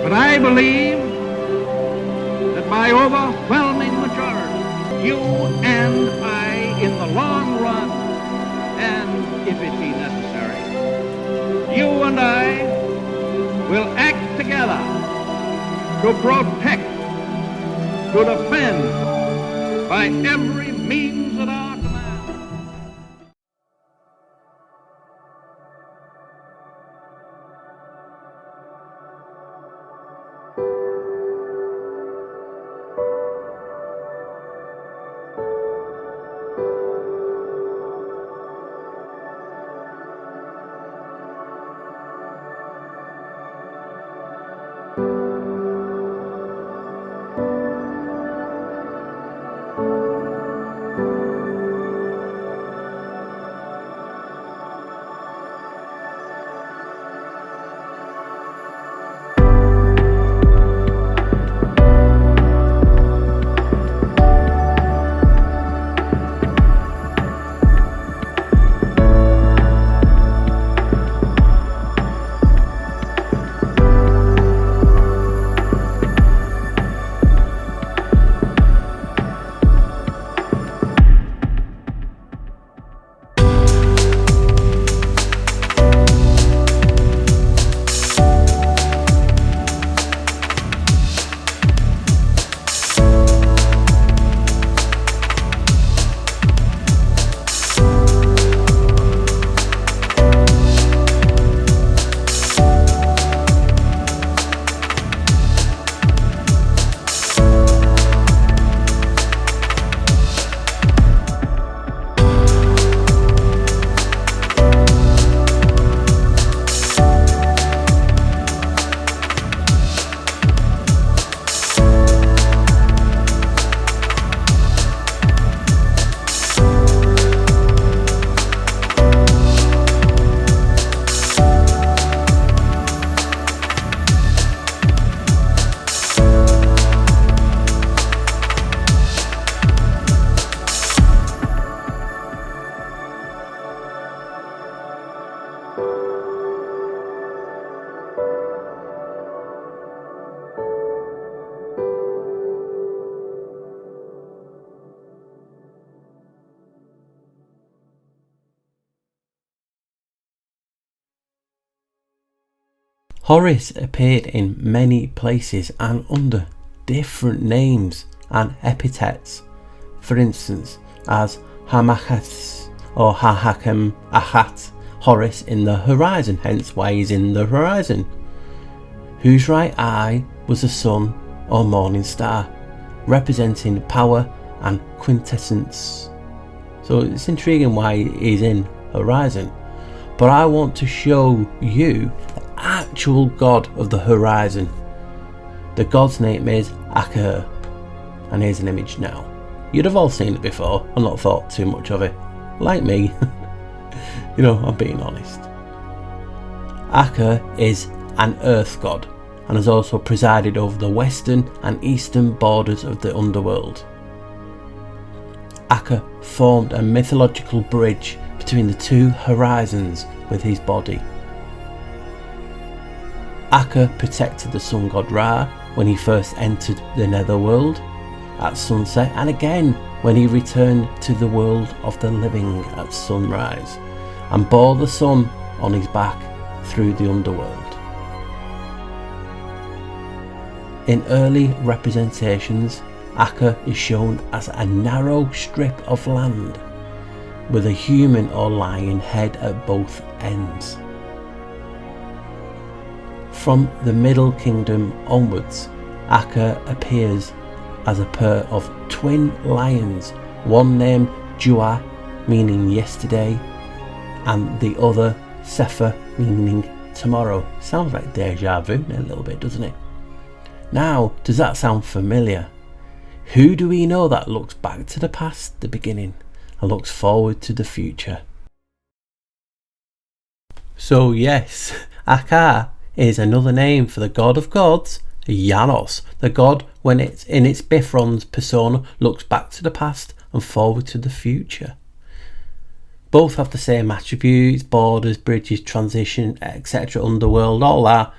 But I believe that by overwhelming majority, you and I, in the long run, and if it be necessary, you and I will act together to protect, to defend, by every means at our command. Horus appeared in many places and under different names and epithets, for instance as Hamachas or Hahakam Achat, Horus in the horizon, hence why he's in the horizon, whose right eye was the sun or morning star, representing power and quintessence. So it's intriguing why he's in horizon, but I want to show you the actual god of the horizon. The god's name is Aker, and here's an image now. You'd have all seen it before and not thought too much of it, like me. You know, I'm being honest. Aker is an earth god and has also presided over the western and eastern borders of the underworld. Aker formed a mythological bridge between the two horizons with his body. Aker protected the sun god Ra when he first entered the netherworld at sunset, and again when he returned to the world of the living at sunrise, and bore the sun on his back through the underworld. In early representations, Aker is shown as a narrow strip of land with a human or lion head at both ends. From the Middle Kingdom onwards, Aker appears as a pair of twin lions, one named Jua, meaning yesterday, and the other Sefer, meaning tomorrow. Sounds like deja vu a little bit, doesn't it? Now, does that sound familiar? Who do we know that looks back to the past, the beginning, and looks forward to the future? So yes, Aker is another name for the god of gods, Janus, the god when it's in its Bifron's persona looks back to the past and forward to the future. Both have the same attributes, borders, bridges, transition, etc., underworld, all that,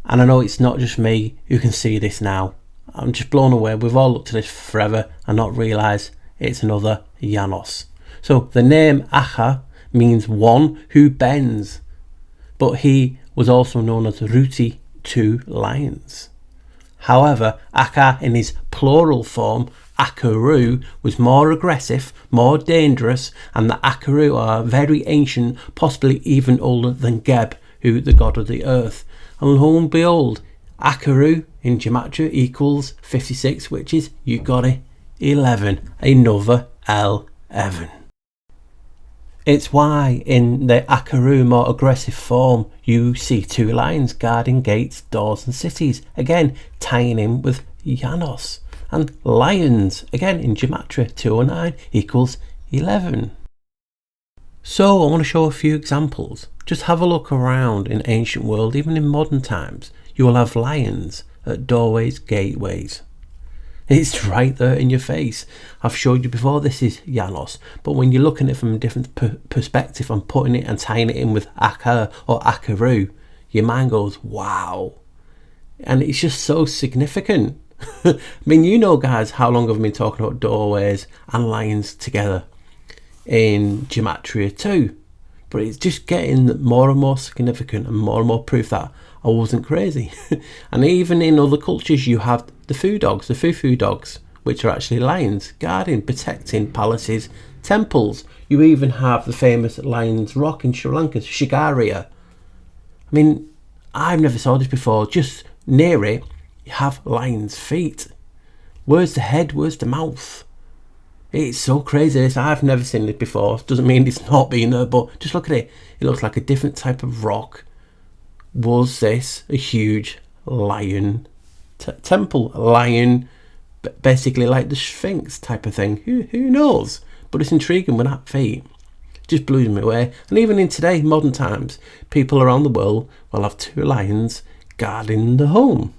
And I know it's not just me who can see this now. I'm just blown away. We've all looked at this forever and not realised it's another Janus. So the name Aker means one who bends, but he was also known as Ruti, 2 lions. However, Aker in his plural form, Akeru, was more aggressive, more dangerous, and the Akeru are very ancient, possibly even older than Geb, who the god of the earth. And lo and behold, Akeru in gematria equals 56, which is, you got it, 11, another L11. It's why in the Akeru more aggressive form you see 2 lions guarding gates, doors and cities, again tying in with Janus. And lions, again in gematria 209 equals 11. So I want to show a few examples. Just have a look around in ancient world, even in modern times. You will have lions at doorways, gateways. It's right there in your face. I've showed you before, this is Janus, but when you're looking at it from a different perspective and putting it and tying it in with Aker or Akeru, your mind goes, wow. And it's just so significant. I mean, you know guys, how long I've been talking about doorways and lions together in gematria too, but it's just getting more and more significant and more proof that I wasn't crazy. And even in other cultures you have the foo dogs, the foo dogs, which are actually lions guarding, protecting palaces, temples. You even have the famous Lion's Rock in Sri Lanka, Shigaria. I mean, I've never saw this before. Just near it you have lion's feet. Where's the head, where's the mouth? It's so crazy this. I've never seen it before. Doesn't mean it's not been there, but just look at it. It looks like a different type of rock. Was this a huge lion temple? A lion, basically like the Sphinx type of thing. Who knows? But it's intriguing with that feet. Just blew me away. And even in today, modern times, people around the world will have 2 lions guarding the home.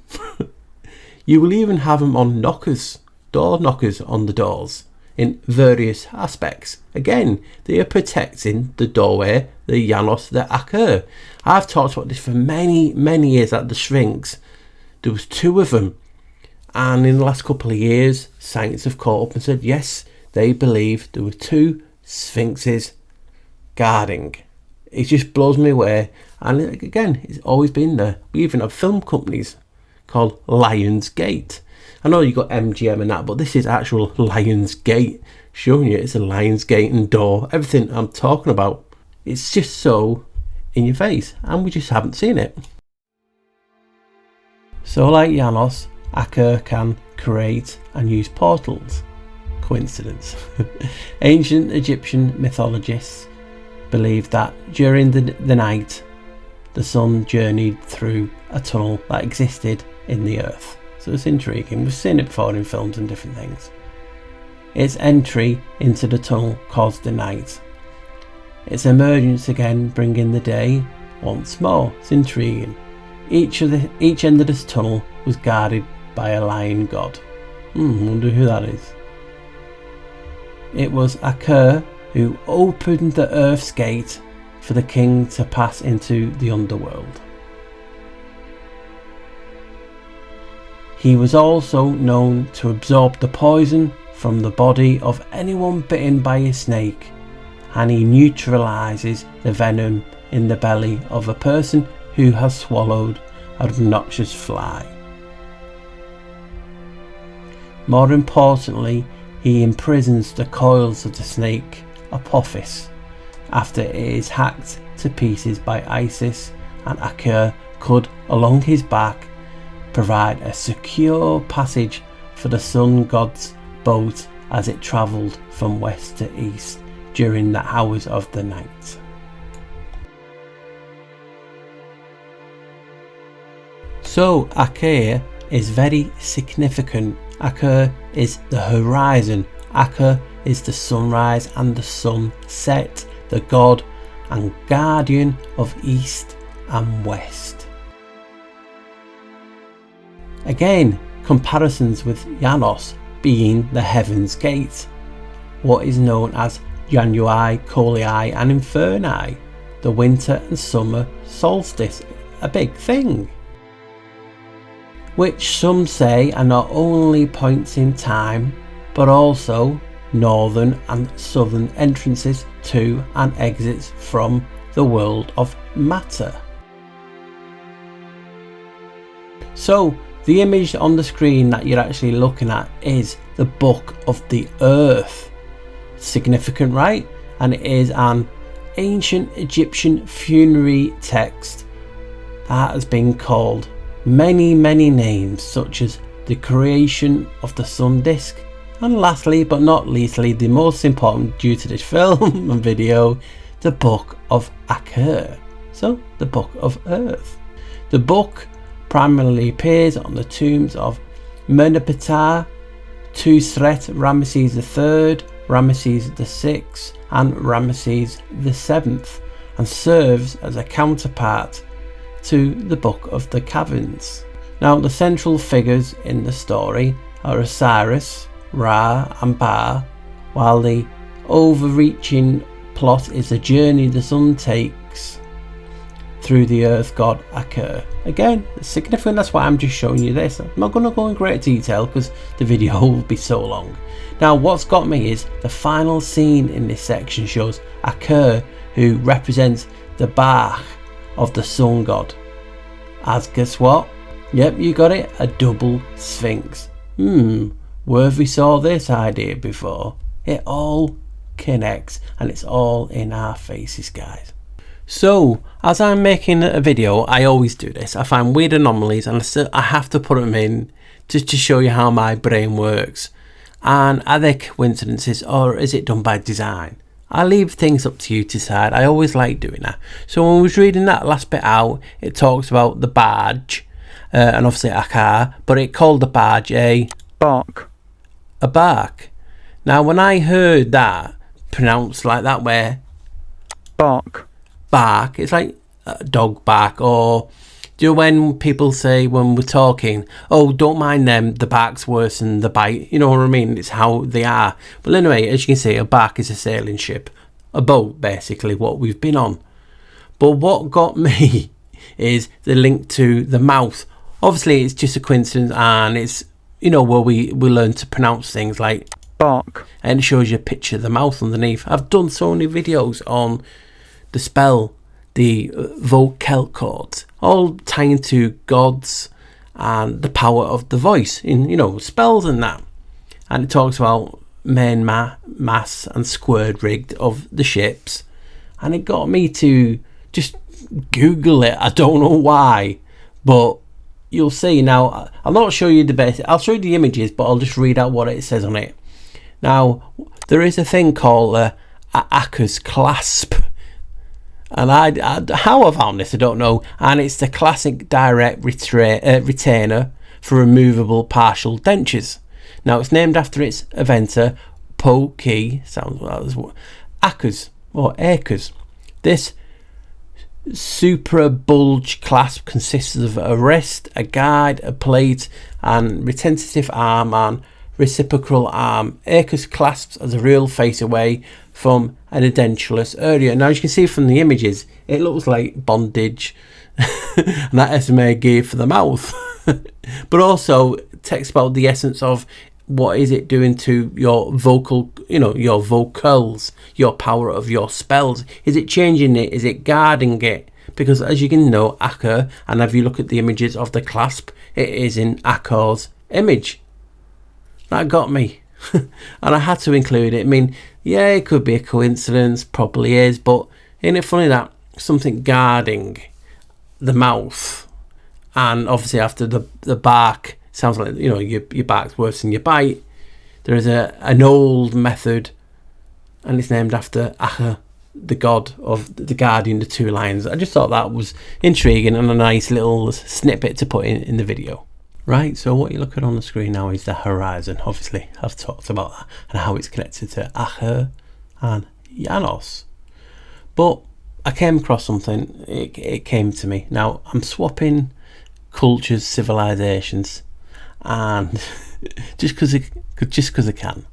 You will even have them on knockers, door knockers on the doors in various aspects. Again, they are protecting the doorway, the Janus, the Aker. I've talked about this for many years at the Sphinx. There was 2 of them, and in the last couple of years science have caught up and said yes, they believe there were 2 sphinxes guarding. It just blows me away. And again, it's always been there. We even have film companies called Lionsgate. I know you got MGM and that, but this is actual Lionsgate, showing you it's a lion's gate and door. Everything I'm talking about, it's just so in your face, and we just haven't seen it. So like Janus, Aker can create and use portals. Coincidence? Ancient Egyptian mythologists believed that during the night the sun journeyed through a tunnel that existed in the earth. So it's intriguing. We've seen it before in films and different things. Its entry into the tunnel caused the night. Its emergence again bringing the day once more. It's intriguing. Each end of this tunnel was guarded by a lion god. Wonder who that is. It was Aker who opened the earth's gate for the king to pass into the underworld. He was also known to absorb the poison from the body of anyone bitten by a snake, and he neutralizes the venom in the belly of a person who has swallowed an obnoxious fly. More importantly, he imprisons the coils of the snake Apophis after it is hacked to pieces by Isis, and Aker could, along his back, provide a secure passage for the sun god's boat as it travelled from west to east during the hours of the night. So Aker is very significant. Aker is the horizon. Aker is the sunrise and the sunset, the god and guardian of east and west. Again, comparisons with Janus being the heaven's gate, what is known as Januari, Colii and Inferni, the winter and summer solstice, a big thing. which some say are not only points in time but also northern and southern entrances to and exits from the world of matter. So the image on the screen that you're actually looking at is the Book of the Earth. Significant, right? And it is an ancient Egyptian funerary text that has been called many names, such as the creation of the sun disk, and lastly but not leastly, the most important due to this film and video, the Book of Aker. So the Book of Earth. The book primarily appears on the tombs of Meneptah, Tusret, Ramesses III, Ramesses VI and Ramesses VII, and serves as a counterpart to the Book of the Caverns. Now the central figures in the story are Osiris, Ra and Ba, while the overreaching plot is the journey the sun takes through the earth god Aker. Again, it's significant, that's why I'm just showing you this. I'm not going to go in great detail because the video will be so long. Now what's got me is the final scene in this section shows Aker, who represents the Bach of the sun god, as guess what? Yep, you got it, a double sphinx. Where have we saw this idea before? It all connects and it's all in our faces, guys. So as I'm making a video, I always do this. I find weird anomalies and I have to put them in just to show you how my brain works. And are they coincidences or is it done by design? I leave things up to you to decide. I always like doing that. So when I was reading that last bit out, it talks about the barge and obviously Aker, but it called the barge a bark. A bark. Now when I heard that pronounced like that, where bark, it's like a dog bark, or do you know when people say when we're talking, oh don't mind them, the bark's worse than the bite, you know what I mean? It's how they are. Well anyway, as you can see, a bark is a sailing ship, a boat basically, what we've been on. But what got me is the link to the mouth. Obviously it's just a coincidence, and it's, you know, where we learn to pronounce things like bark, and it shows you a picture of the mouth underneath. I've done so many videos on the spell, the vocal cords, all tying to gods and the power of the voice in, you know, spells and that. And it talks about main mass and squared rigged of the ships, and it got me to just Google it. I don't know why, but you'll see. Now I'll not show you the basic, I'll show you the images, but I'll just read out what it says on it. Now there is a thing called Aker's clasp, and how I found this I don't know, and it's the classic direct retainer for removable partial dentures. Now it's named after its inventor Poki, sounds like Aker's or Aker's. This supra bulge clasp consists of a wrist, a guide, a plate, and retentive arm and reciprocal arm. Aker's clasps as a real face away from an edentulous area. Now as you can see from the images, it looks like bondage and that SMA gave for the mouth. But also text about the essence of what is it doing to your vocal, you know, your vocals, your power of your spells. Is it changing it? Is it guarding it? Because as you can know, Aker, and if you look at the images of the clasp, it is in Aker's image. That got me. And I had to include it. I mean, yeah, it could be a coincidence, probably is, but isn't it funny that something guarding the mouth, and obviously after the bark, sounds like, you know, your bark's worse than your bite. There is an old method, and it's named after Aker, the god of the guardian, the two lions. I just thought that was intriguing and a nice little snippet to put in the video. Right, so what you look at on the screen now is the horizon. Obviously, I've talked about that and how it's connected to Aker and Janus. But I came across something, it came to me. Now, I'm swapping cultures, civilizations, and just because I can.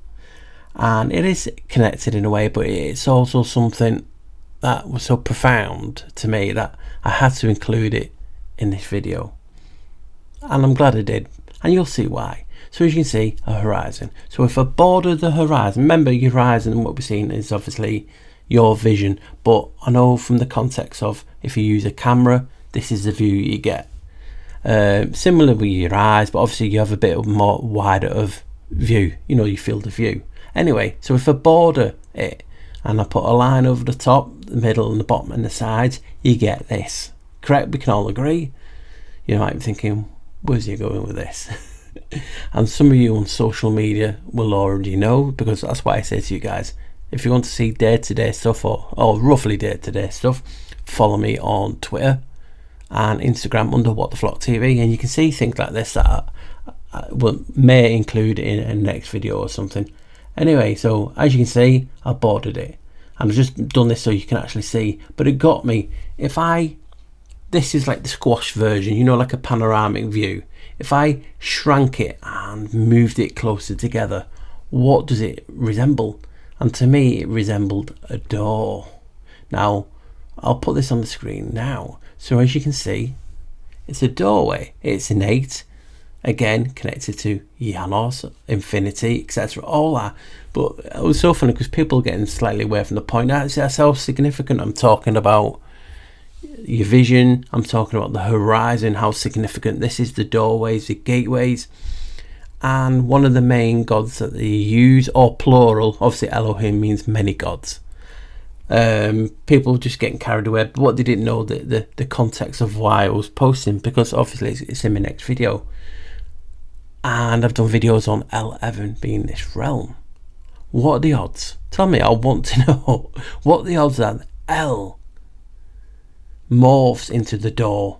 And it is connected in a way, but it's also something that was so profound to me that I had to include it in this video. and I'm glad I did, and you'll see why. So as you can see, a horizon. So if I border the horizon, remember your horizon and what we're seeing is obviously your vision, but I know from the context of if you use a camera, this is the view you get. Similar with your eyes, but obviously you have a bit of more wider of view, you know, your field of view. Anyway, so if I border it and I put a line over the top, the middle and the bottom and the sides, you get this. Correct? We can all agree. You might be thinking, where's he going with this? And some of you on social media will already know, because that's why I say to you guys, if you want to see day-to-day stuff or roughly day-to-day stuff, follow me on Twitter and Instagram under What the Flock TV, and you can see things like this that I may include in a next video or something. Anyway, so as you can see, I bordered it, and I've just done this so you can actually see, but it got me. This is like the squash version, you know, like a panoramic view. If I shrank it and moved it closer together, what does it resemble? And to me, it resembled a door. Now, I'll put this on the screen now. So as you can see, it's a doorway. It's innate, again, connected to Janus, infinity, etc. All that. But it was so funny because people are getting slightly away from the point. That's how significant I'm talking about. Your vision, I'm talking about the horizon, how significant this is, the doorways, the gateways. And one of the main gods that they use, or plural, obviously Elohim means many gods. People just getting carried away, but what they didn't know, the context of why I was posting, because obviously it's in my next video. And I've done videos on L11 being this realm. What are the odds? Tell me, I want to know. What are the odds that L morphs into the door?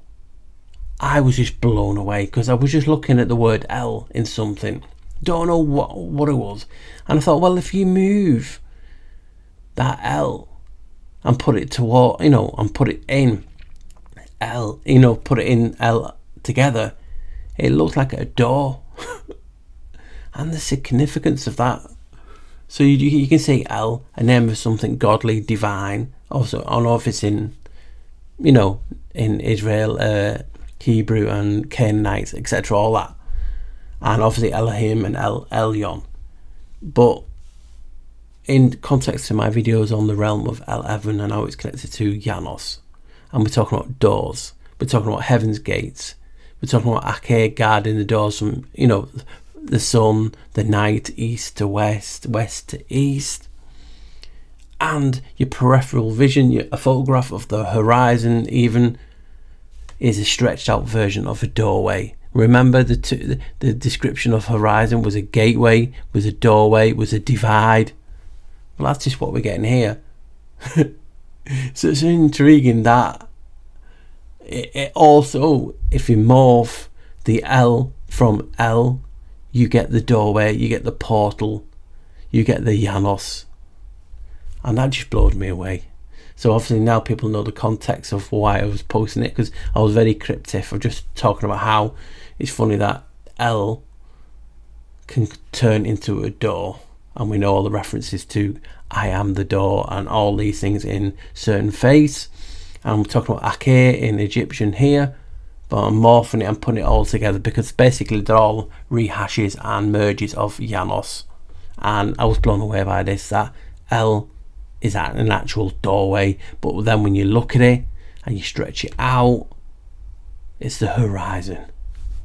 I was just blown away because I was just looking at the word L in something. Don't know what it was. And I thought, well, if you move that L and put it toward, you know, and put it in L, you know, put it in L together, it looks like a door. And the significance of that. So you can say L, a name of something godly, divine. Also, I don't know if it's in, you know, in Israel, Hebrew and Canaanites, etc., all that. And obviously Elohim and Elyon. But in context to my videos on the realm of L11 and how it's connected to Janus, and we're talking about doors, we're talking about heaven's gates, we're talking about Aker guarding the doors from, you know, the sun, the night, east to west, west to east. And your peripheral vision, a photograph of the horizon even, is a stretched out version of a doorway. Remember the description of horizon was a gateway, was a doorway, was a divide. Well, that's just what we're getting here. So it's intriguing that it also, if you morph the L from L, you get the doorway, you get the portal, you get the Janus. And that just blowed me away. So obviously now people know the context of why I was posting it, because I was very cryptic of just talking about how it's funny that L can turn into a door, and we know all the references to I am the door and all these things in certain faiths. And we're talking about Aker in Egyptian here, but I'm morphing it and putting it all together because basically they're all rehashes and merges of Janus. And I was blown away by this, that L is an actual doorway, but then when you look at it and you stretch it out, it's the horizon.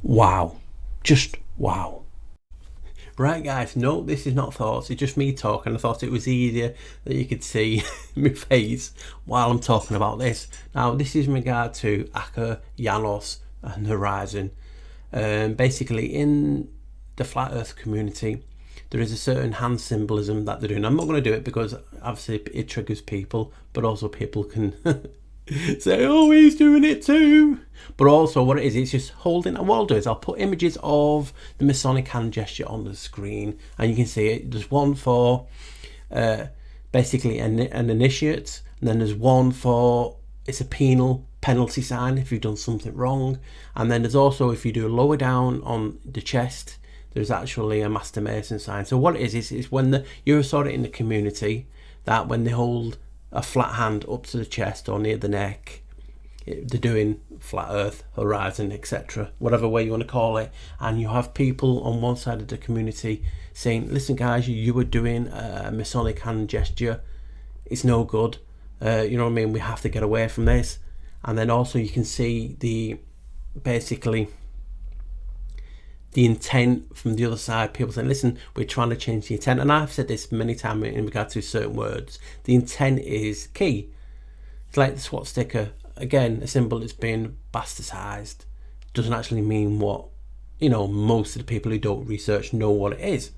Wow, just wow. Right guys, no, this is not thoughts, it's just me talking. I thought it was easier that you could see my face while I'm talking about this. Now this is in regard to Aker, Janus and horizon. Basically in the flat earth community there is a certain hand symbolism that they're doing. I'm not going to do it because obviously it triggers people, but also people can say, oh, he's doing it too. But also what it is, it's just holding, and what I'll do is I'll put images of the Masonic hand gesture on the screen and you can see it. There's one for basically an initiate, and then there's one for, it's a penalty sign if you've done something wrong. And then there's also, if you do lower down on the chest, there's actually a Master Mason sign. So what it is when you're sort of in the community that when they hold a flat hand up to the chest or near the neck, they're doing flat earth, horizon, etc., whatever way you want to call it. And you have people on one side of the community saying, listen guys, you were doing a Masonic hand gesture, it's no good, you know what I mean, we have to get away from this. And then also you can see the intent from the other side, people saying, listen, we're trying to change the intent. And I've said this many times in regard to certain words, the intent is key. It's like the swastika, again, a symbol that's been bastardized, doesn't actually mean what, you know, most of the people who don't research know what it is.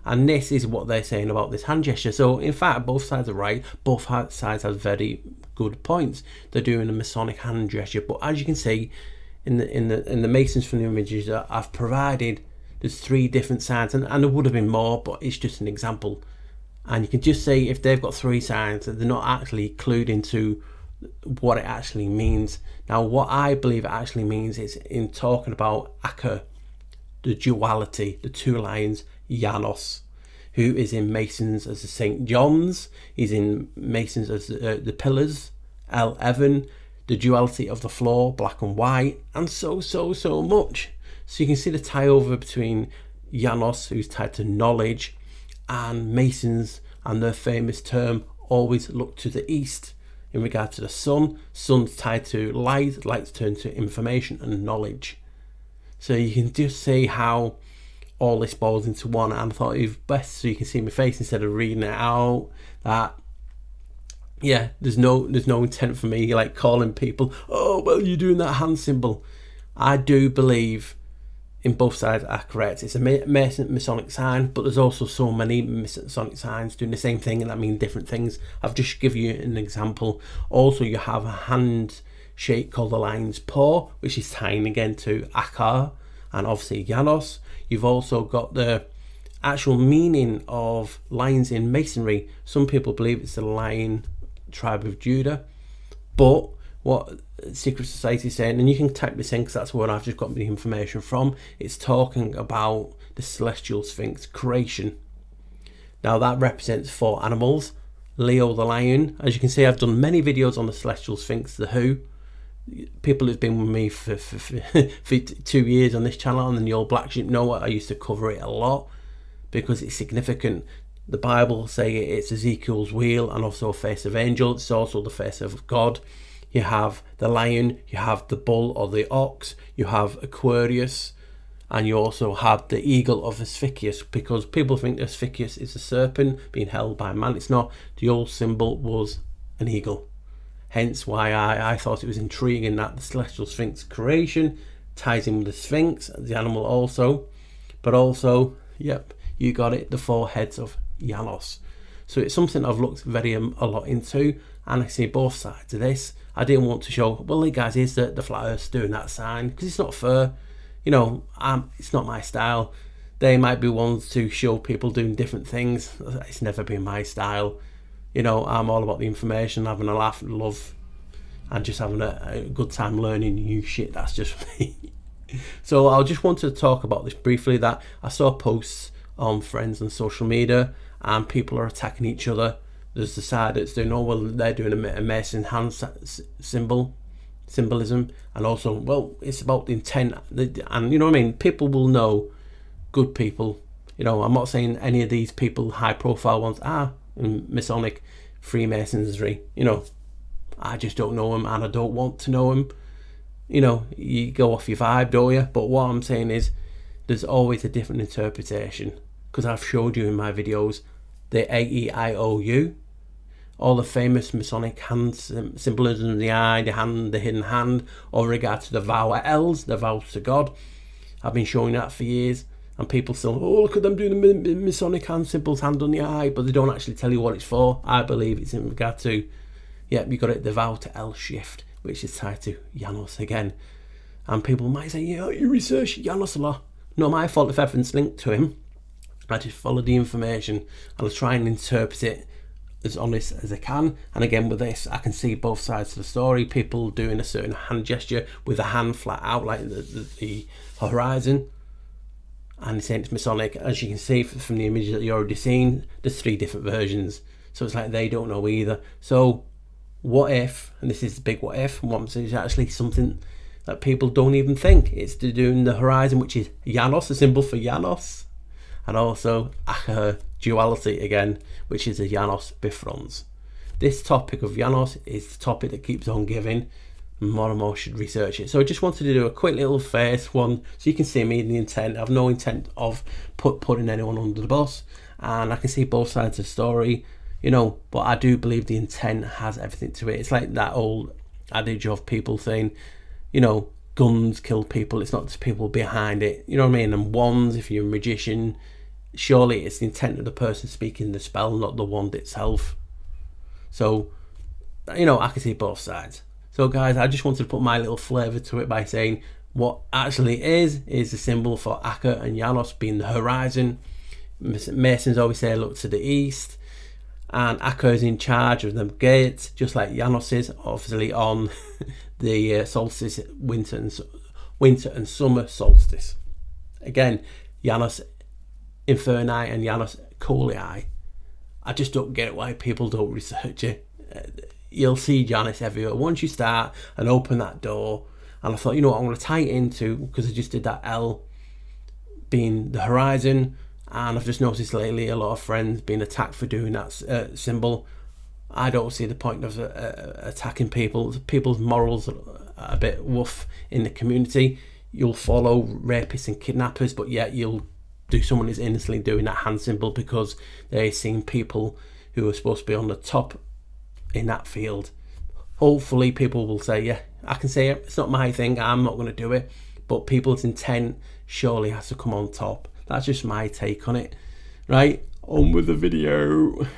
And this is what they're saying about this hand gesture. So in fact, both sides are right, both sides have very good points. They're doing a Masonic hand gesture, but as you can see in the Masons from the images that I've provided, there's 3 different sides, and there would have been more, but it's just an example. And you can just see if they've got 3 sides, they're not actually clued into what it actually means. Now, what I believe it actually means is in talking about Aker, the duality, the 2 lions, Janus, who is in Masons as the St. John's, he's in Masons as the pillars, L11, the duality of the floor, black and white, and so much. So you can see the tie over between Janus, who's tied to knowledge, and Masons, and their famous term, always look to the east. In regard to the sun, sun's tied to light, light's turned to information and knowledge. So you can just see how all this boils into one. And I thought it was best so you can see my face instead of reading it out, that yeah, there's no intent for me like calling people, oh well, you're doing that hand symbol. I do believe in both sides are correct. It's a Masonic sign, but there's also so many Masonic signs doing the same thing, and that mean different things. I've just given you an example. Also, you have a hand shape called the lion's paw, which is tying again to Aker and obviously Janus. You've also got the actual meaning of lions in Masonry. Some people believe it's the lion tribe of Judah, but what Secret Society is saying, and you can type this in because that's where I've just got the information from, it's talking about the celestial sphinx creation. Now that represents 4 animals. Leo the lion, as you can see, I've done many videos on the celestial sphinx, the who. People who've been with me for 2 years on this channel and the old black sheep know I used to cover it a lot because it's significant. The Bible say it's Ezekiel's wheel and also a face of angel. It's also the face of God. You have the lion, you have the bull or the ox, you have Aquarius, and you also have the eagle of Asphyxius, because people think Asphyxius is a serpent being held by man. It's not. The old symbol was an eagle. Hence why I thought it was intriguing that the celestial sphinx creation ties in with the sphinx, the animal also, but also, yep, you got it, the 4 heads of Janus. So it's something I've looked a lot into, and I see both sides of this. I didn't want to show, well, hey guys, here's the flat earth doing that sign, because it's not fair. You know, it's not my style. They might be ones to show people doing different things. It's never been my style. You know, I'm all about the information, having a laugh and love, and just having a good time learning new shit. That's just me. So I just wanted to talk about this briefly, that I saw posts on friends and social media, and people are attacking each other. There's the side that's doing, oh well, they're doing a Mason hand symbolism, and also, well, it's about the intent, and you know what I mean, people will know, good people, you know, I'm not saying any of these people, high profile ones, are in Masonic Freemasonry, you know, I just don't know them, and I don't want to know them. You know, you go off your vibe, don't you? But what I'm saying is, there's always a different interpretation, because I've showed you in my videos the AEIOU, all the famous Masonic hand symbolism, the eye, the hand, the hidden hand, or regard to the vow L's, the vows to God. I've been showing that for years, and people still, oh, look at them doing the Masonic hand symbols, hand on the eye, but they don't actually tell you what it's for. I believe it's in regard to, yep, you got it, the vow to L shift, which is tied to Janus again. And people might say, yeah, you research Janus a lot. Not my fault if everything's linked to him. I just follow the information and I try and interpret it as honest as I can. And again, with this, I can see both sides of the story. People doing a certain hand gesture with a hand flat out like the horizon, and saying it's Masonic. As you can see from the images that you've already seen, there's 3 different versions, so it's like they don't know either. So what if, and this is the big what if, what is actually something that people don't even think. It's to do in the horizon, which is Janus, a symbol for Janus, and also Aker duality again, which is a Janus bifrons. This topic of Janus is the topic that keeps on giving. More and more should research it. So I just wanted to do a quick little first one so you can see me in the intent. I have no intent of putting anyone under the bus, and I can see both sides of the story, you know, but I do believe the intent has everything to it. It's like that old adage of people saying, you know, guns kill people, it's not just people behind it, you know what I mean? And wands, if you're a magician, surely it's the intent of the person speaking the spell, not the wand itself. So, you know, I can see both sides. So guys, I just wanted to put my little flavour to it by saying what actually is a symbol for Aker and Janus being the horizon. Masons always say look to the east, and Aker is in charge of the gates, just like Janus is, obviously on the solstice, winter and summer solstice. Again, Janus Inferni and Janus Colii. I just don't get why people don't research it. You'll see Janus everywhere once you start and open that door. And I thought, you know what, I'm going to tie it into, because I just did that L being the horizon, and I've just noticed lately a lot of friends being attacked for doing that symbol. I don't see the point of attacking people. People's morals are a bit woof in the community. You'll follow rapists and kidnappers, but yet you'll do someone who's innocently doing that hand symbol because they're seeing people who are supposed to be on the top in that field. Hopefully people will say, yeah, I can say it, it's not my thing, I'm not going to do it, but people's intent surely has to come on top. That's just my take on it. Right, on with the video.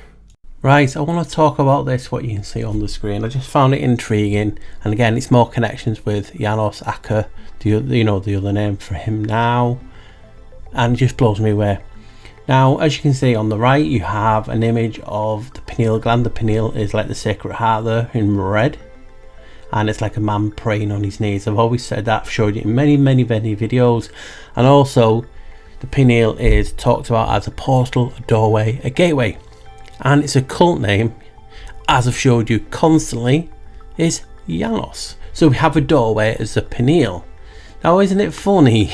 Right, I want to talk about this, what you can see on the screen. I just found it intriguing, and again, it's more connections with Janus Aker, the other name for him now, and it just blows me away. Now, as you can see on the right, you have an image of the pineal gland. The pineal is like the sacred heart there in red, and it's like a man praying on his knees. I've always said that, I've showed you in many videos. And also, the pineal is talked about as a portal, a doorway, a gateway, and its occult name, as I've showed you constantly, is Janus. So we have a doorway as a pineal. Now, isn't it funny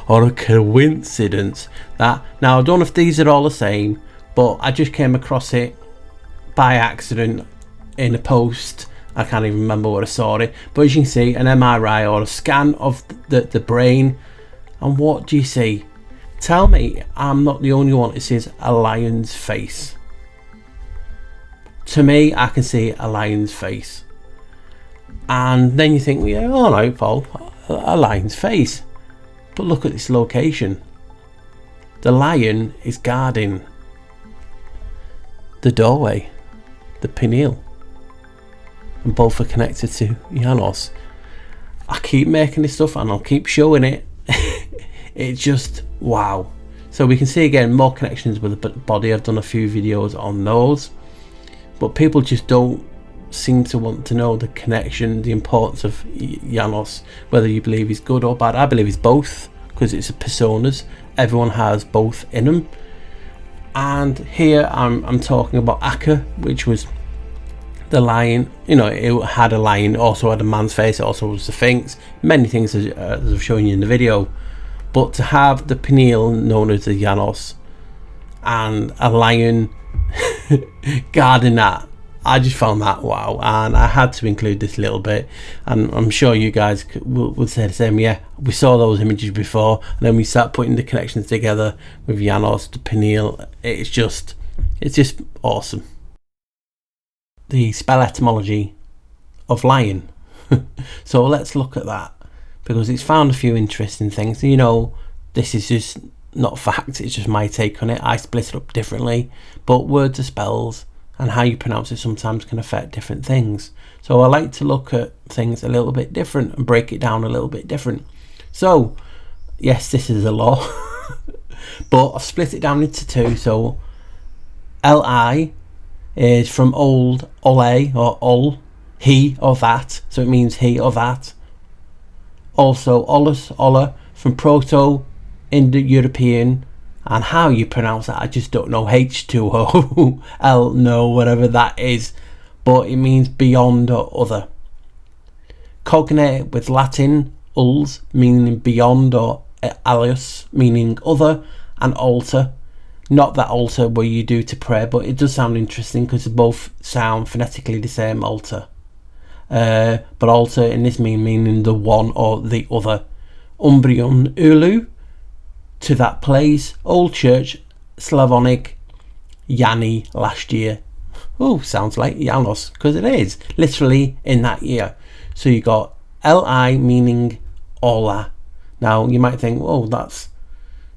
or a coincidence that, now I don't know if these are all the same, but I just came across it by accident in a post. I can't even remember where I saw it, but as you can see, an MRI or a scan of the brain, and what do you see? Tell me I'm not the only one who sees a lion's face. To me, I can see a lion's face, and then you think, well, yeah, all right, Paul, a lion's face, but look at this location. The lion is guarding the doorway, the pineal, and both are connected to Janus. I keep making this stuff and I'll keep showing it. It's just wow. So we can see again more connections with the body. I've done a few videos on those, but people just don't seem to want to know the connection, the importance of Janus, whether you believe he's good or bad. I believe he's both, because it's a personas. Everyone has both in them. And here I'm talking about Aker, which was the lion. You know, it had a lion, also had a man's face, it also was the Sphinx, many things as I've shown you in the video. But to have the pineal known as the Janus and a lion guarding that, I just found that wow, and I had to include this little bit, and I'm sure you guys will say the same. Yeah, we saw those images before, and then we start putting the connections together with Janus, the pineal. It's just awesome. The spell etymology of lion. So let's look at that, because it's found a few interesting things. You know, this is just not fact, it's just my take on it. I split it up differently, but words are spells, and how you pronounce it sometimes can affect different things. So I like to look at things a little bit different and break it down a little bit different. So yes, this is a law, but I've split it down into two. So Li is from old ole or ol, he or that, so it means he or that. Also olus, ola, from proto Indo-European, and how you pronounce that I just don't know, H2O L, no, whatever that is, but it means beyond or other. Cognate with Latin uls, meaning beyond, or alius, meaning other, and altar. Not that altar where you do to pray, but it does sound interesting because they both sound phonetically the same, altar. But altar in this meaning the one or the other. Umbrian ulu, to that place. Old church, Slavonic, Yanni, last year. Oh, sounds like Janus, because it is literally in that year. So you got Li meaning Ola. Now you might think, oh, that's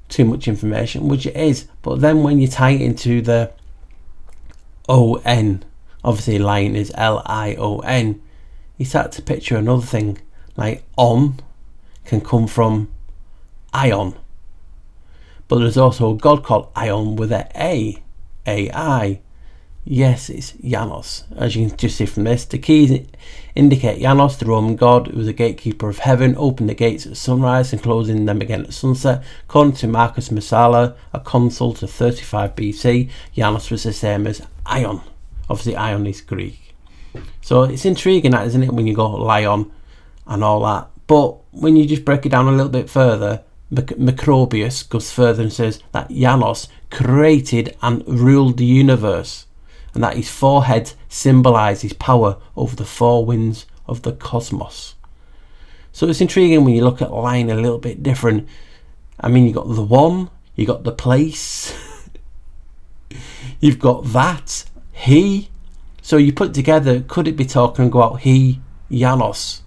too much information, which it is, but then when you tie it into the ON, obviously lion is LION, you start to picture another thing, like on can come from ion, but there's also a god called Ion with a AI. Yes, it's Janus. As you can just see from this, the keys indicate Janus, the Roman god, who was a gatekeeper of heaven, opened the gates at sunrise and closing them again at sunset. According to Marcus Messala, a consul to 35 BC, Janus was the same as Ion. Obviously, Ion is Greek. So it's intriguing, that, isn't it, when you go lion and all that. But when you just break it down a little bit further, Macrobius goes further and says that Janus created and ruled the universe, and that his four heads symbolise his power over the four winds of the cosmos. So it's intriguing when you look at lion a little bit different. I mean, you got the one, you got the place, you've got that, he. So you put it together, could it be talking about he, Janus,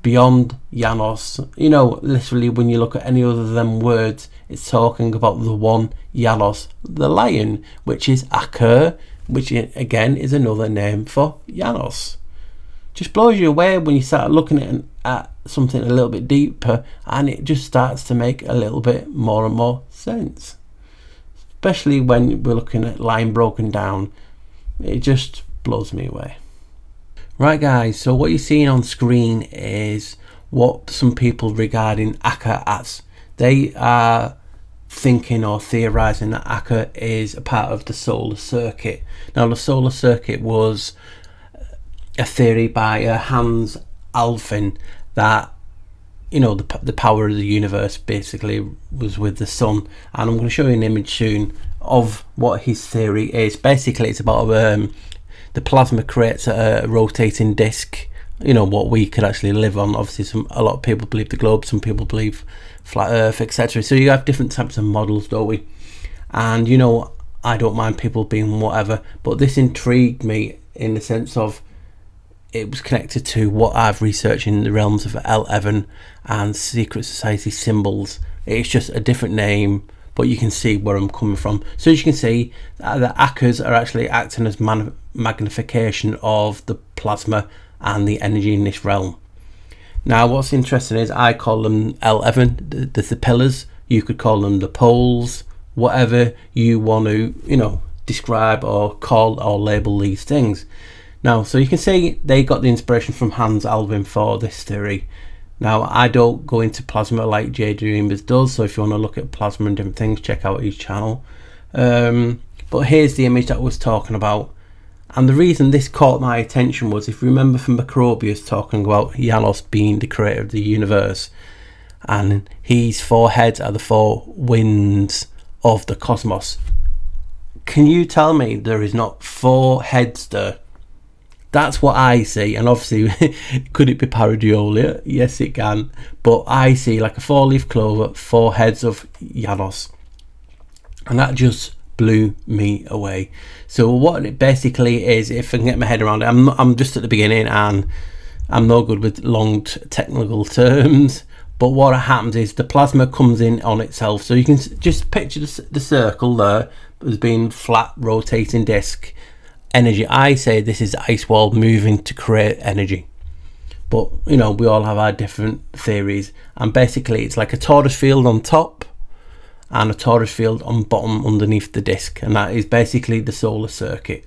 beyond Janus? You know, literally when you look at any other than words, it's talking about the one, Janus, the lion, which is Aker, which again is another name for Janus. Just blows you away when you start looking at something a little bit deeper, and it just starts to make a little bit more and more sense. Especially when we're looking at line broken down, it just blows me away. Right guys, so what you're seeing on screen is what some people regarding Aker as. They are thinking or theorising that Aker is a part of the solar circuit. Now the solar circuit was a theory by Hans Alfvén that, you know, the power of the universe basically was with the sun, and I'm going to show you an image soon of what his theory is. Basically it's about the plasma creates a rotating disc, you know, what we could actually live on. Obviously a lot of people believe the globe, some people believe flat earth, etc. So you have different types of models, don't we? And you know, I don't mind people being whatever, but this intrigued me in the sense of it was connected to what I've researched in the realms of L11 and secret society symbols. It's just a different name, but you can see where I'm coming from. So as you can see, the Akers are actually acting as magnification of the plasma and the energy in this realm. Now what's interesting is I call them L11, the pillars. You could call them the poles, whatever you want to, you know, describe or call or label these things. Now, so you can see they got the inspiration from Hans Alfvén for this theory. Now, I don't go into plasma like Jay Dreamers does, so if you want to look at plasma and different things, check out his channel. But here's the image that I was talking about. And the reason this caught my attention was, if you remember from Macrobius talking about Janus being the creator of the universe, and his four heads are the four winds of the cosmos. Can you tell me there is not four heads there? That's what I see, and obviously could it be pareidolia? Yes it can, but I see like a four-leaf clover, four heads of Janus, and that just blew me away. So what it basically is, if I can get my head around it, I'm just at the beginning and I'm no good with long technical terms, but what happens is the plasma comes in on itself. So you can just picture the circle there as being flat rotating disc. Energy, I say this is the ice wall moving to create energy, but you know, we all have our different theories, and basically it's like a torus field on top and a torus field on bottom underneath the disc, and that is basically the solar circuit.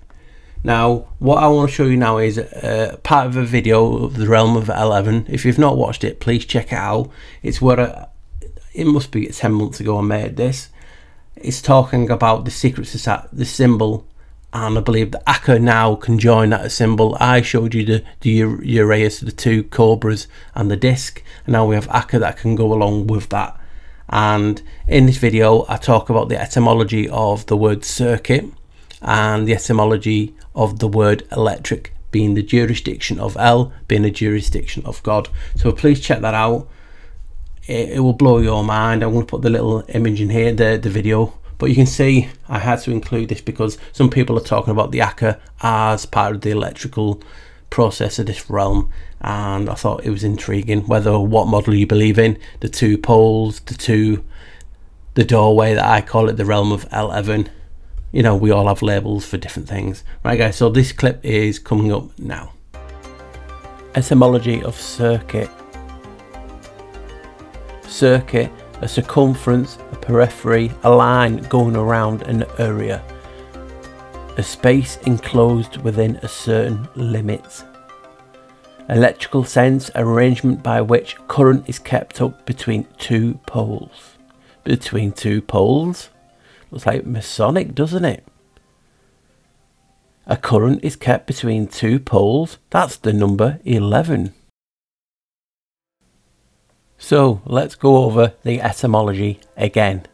Now what I want to show you now is part of a video of the realm of 11. If you've not watched it, please check it out. It's where it must be 10 months ago I made this. It's talking about the secret society, the symbol and I believe the Aker now can join that symbol. I showed you the Uraeus, the two cobras and the disc, and now we have Aker that can go along with that. And in this video I talk about the etymology of the word circuit and the etymology of the word electric, being the jurisdiction of El, being the jurisdiction of God. So please check that out. It will blow your mind. I'm going to put the little image in here, the video. But you can see I had to include this because some people are talking about the Aker as part of the electrical process of this realm, and I thought it was intriguing. Whether what model you believe in, the two poles, the doorway that I call it, the realm of El-Evan, you know, we all have labels for different things. Right guys, so this clip is coming up now. Etymology of circuit. Circuit, a circumference, a periphery, a line going around an area, a space enclosed within a certain limit. Electrical sense, arrangement by which current is kept up between two poles. Between two poles? Looks like Masonic, doesn't it? A current is kept between two poles. That's the number 11. So let's go over the etymology again.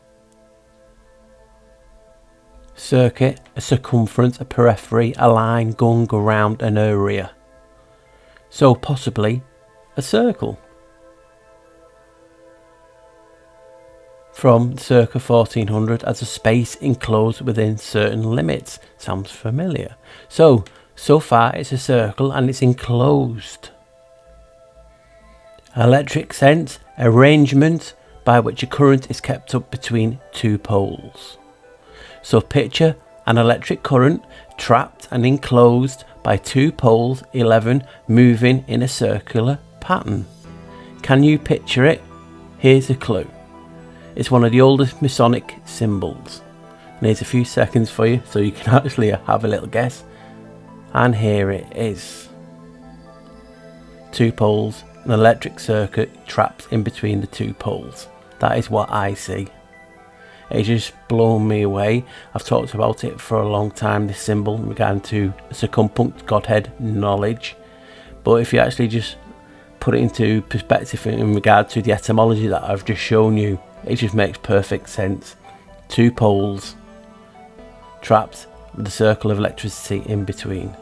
Circuit, a circumference, a periphery, a line going around an area. So possibly a circle. From circa 1400 as a space enclosed within certain limits. Sounds familiar. So far it's a circle and it's enclosed. Electric sense, arrangement by which a current is kept up between two poles. So picture an electric current trapped and enclosed by two poles, 11, moving in a circular pattern. Can you picture it? Here's a clue. It's one of the oldest Masonic symbols. And here's a few seconds for you so you can actually have a little guess. And here it is. Two poles, an electric circuit trapped in between the two poles. That is what I see. It's just blown me away. I've talked about it for a long time, this symbol, in regard to circumpunct Godhead knowledge. But if you actually just put it into perspective in regard to the etymology that I've just shown you, it just makes perfect sense. Two poles trapped with a circle of electricity in between.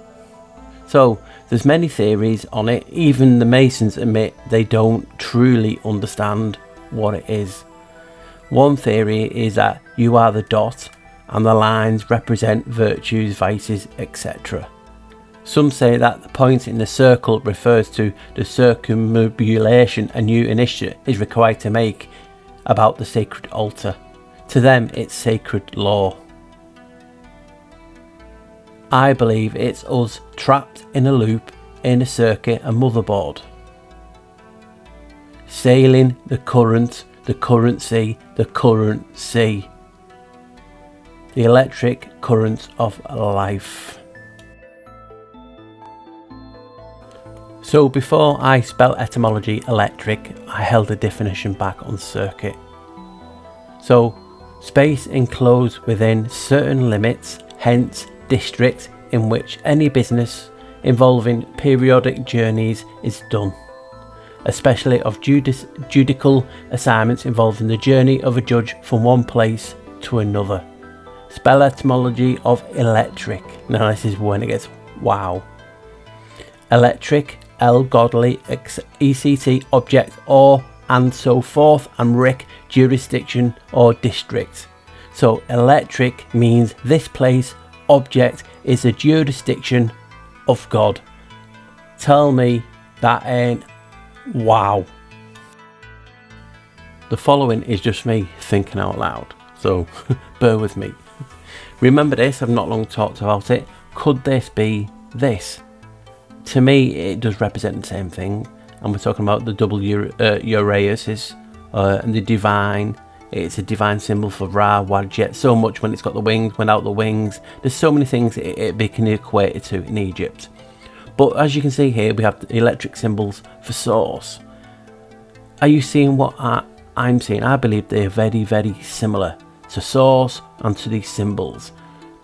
So there's many theories on it. Even the Masons admit they don't truly understand what it is. One theory is that you are the dot and the lines represent virtues, vices, etc. Some say that the point in the circle refers to the circumambulation a new initiate is required to make about the sacred altar. To them it's sacred law. I believe it's us trapped in a loop, in a circuit, a motherboard. Sailing the current, the currency, the currency. The electric current of life. So before I spell etymology electric, I held a definition back on circuit. So, space enclosed within certain limits, hence district in which any business involving periodic journeys is done, especially of judicial assignments involving the journey of a judge from one place to another. Spell etymology of electric. Now this is when it gets wow. Electric, El godly, ECT object or and so forth, and Rick jurisdiction or district. So electric means this place, object is a jurisdiction of God. Tell me that ain't wow. The following is just me thinking out loud, so bear with me. Remember this, I've not long talked about it. Could this be this? To me it does represent the same thing, and we're talking about the double Uraeus and the divine. It's a divine symbol for Ra, Wadjet, so much when it's got the wings, without the wings. There's so many things it can equate it to in Egypt. But as you can see here, we have the electric symbols for source. Are you seeing what I'm seeing? I believe they're very, very similar to source and to these symbols.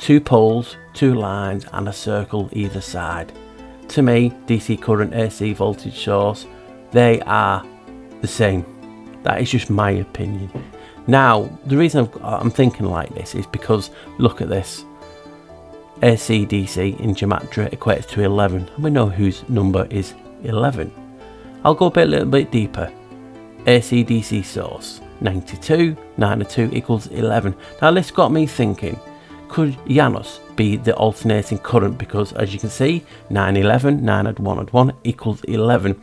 2 poles, 2 lines and a circle either side. To me, DC current, AC voltage source, they are the same. That is just my opinion. Now, the reason I'm thinking like this is because look at this. AC DC in gematria equates to 11, and we know whose number is 11. I'll go a little bit deeper. AC DC source 92, 9 and 2 equals 11. Now this got me thinking, could Janus be the alternating current? Because as you can see, 9, 11, 9 and 1 equals 11.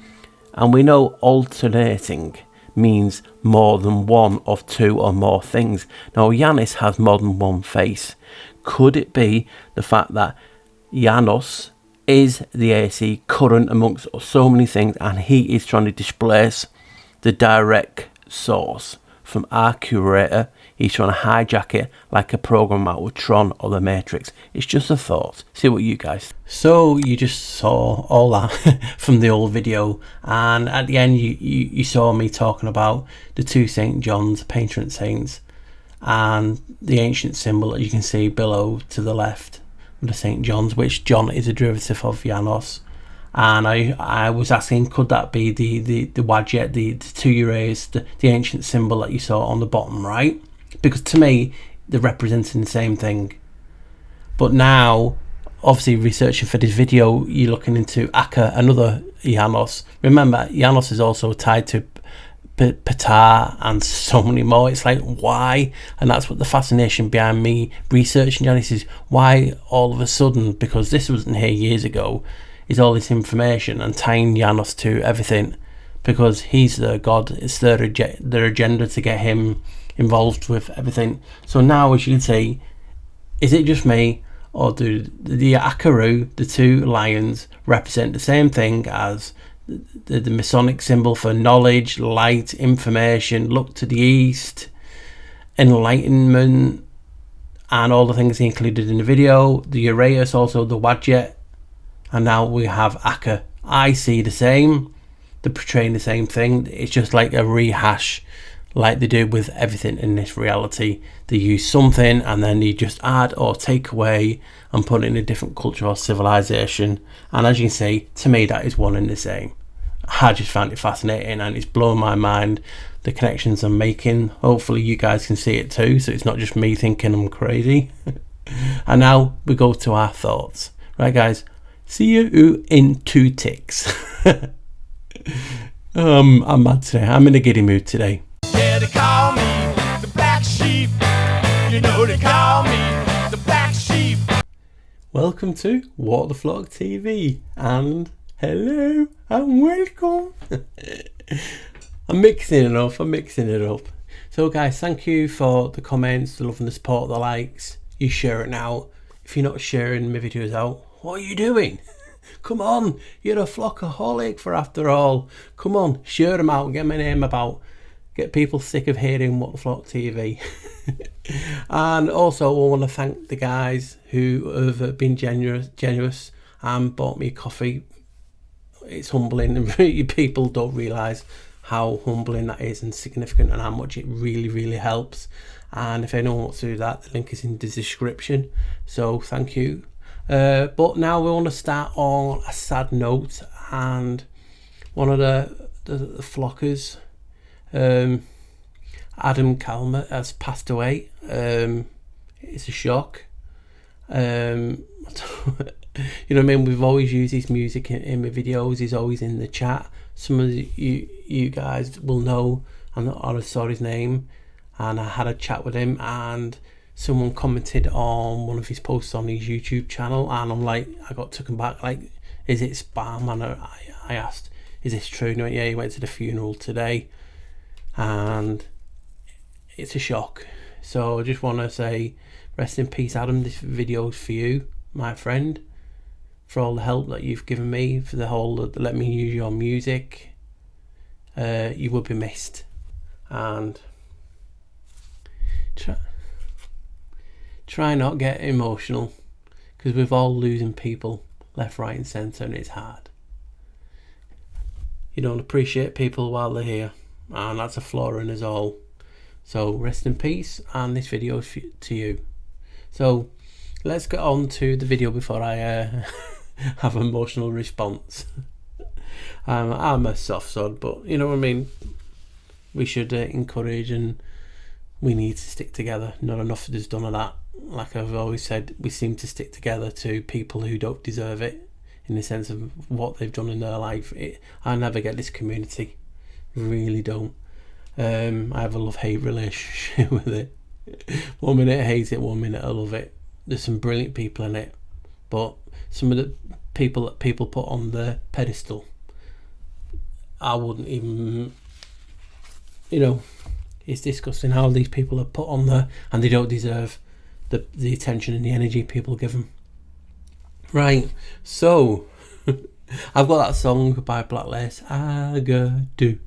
And we know alternating means more than one of 2 or more things. Now Janus has more than one face. Could it be the fact that Janus is the AC current amongst so many things, and he is trying to displace the direct source from our curator? He's trying to hijack it like a program out of Tron or the Matrix. It's just a thought. See what you guys. So you just saw all that from the old video, and at the end you saw me talking about the 2 St. John's, patron saints, and the ancient symbol that you can see below to the left of the St. John's, which John is a derivative of Janus. And I was asking, could that be the Wadjet, the 2 Urays, the ancient symbol that you saw on the bottom right? Because to me, they're representing the same thing. But now, obviously researching for this video, you're looking into Aker, another Janus. Remember, Janus is also tied to Ptah and so many more. It's like, why? And that's what the fascination behind me researching Janus is. Why all of a sudden, because this wasn't here years ago, is all this information and tying Janus to everything, because he's the god. It's their agenda to get him involved with everything. So now, as you can see, is it just me, or do the Akeru, the 2 lions, represent the same thing as the Masonic symbol for knowledge, light, information, look to the east, enlightenment, and all the things he included in the video? The Uraeus, also the Wadjet, and now we have Aker. I see the same. They're portraying the same thing. It's just like a rehash, like they do with everything in this reality. They use something and then they just add or take away and put it in a different culture or civilization. And as you can see, to me, that is one and the same. I just found it fascinating, and it's blown my mind, the connections I'm making. Hopefully you guys can see it too, so it's not just me thinking I'm crazy. And now we go to our thoughts. Right guys, see you in 2 ticks. I'm mad today. I'm in a giddy mood today. Yeah, they call me the black sheep. You know they call me the black sheep. Welcome to Walk the Flock TV, and hello and welcome. I'm mixing it up. So guys, thank you for the comments, the love and the support, the likes. You share it now. If you're not sharing my videos out, what are you doing? Come on, you're a flockaholic for after all. Come on, share them out, get my name about, get people sick of hearing What the Flock TV. And also I want to thank the guys who have been generous and bought me coffee. It's humbling, and people don't realise how humbling that is and significant, and how much it really helps. And if anyone wants to do that, the link is in the description. So thank you. But now we want to start on a sad note, and one of the flockers, Adam Calmer, has passed away. It's a shock. You know what I mean? We've always used his music in my videos. He's always in the chat. Some of you guys will know, I saw his name, and I had a chat with him, and someone commented on one of his posts on his YouTube channel, and I'm like, I got taken back, like, is it spam? And I asked, is this true? And he went, yeah, he went to the funeral today, and it's a shock. So I just want to say, rest in peace, Adam. This video's for you, my friend, for all the help that you've given me, for the whole let me use your music. You will be missed, and try not get emotional, because we're all losing people left, right and centre, and it's hard. You don't appreciate people while they're here, and that's a flaw in us all. So rest in peace, and this video is to you. So let's get on to the video before I have an emotional response. I'm a soft sod, but you know what I mean. We should encourage, and we need to stick together. Not enough is done of that. Like I've always said, we seem to stick together to people who don't deserve it, in the sense of what they've done in their life. I never get this community, really don't. I have a love-hate relationship with it. 1 minute I hate it, 1 minute I love it. There's some brilliant people in it, but some of the people that people put on the pedestal, I wouldn't even, you know, it's disgusting how these people are put on there, and they don't deserve the attention and the energy people give them. Right, so I've got that song by Blacklist, Aker do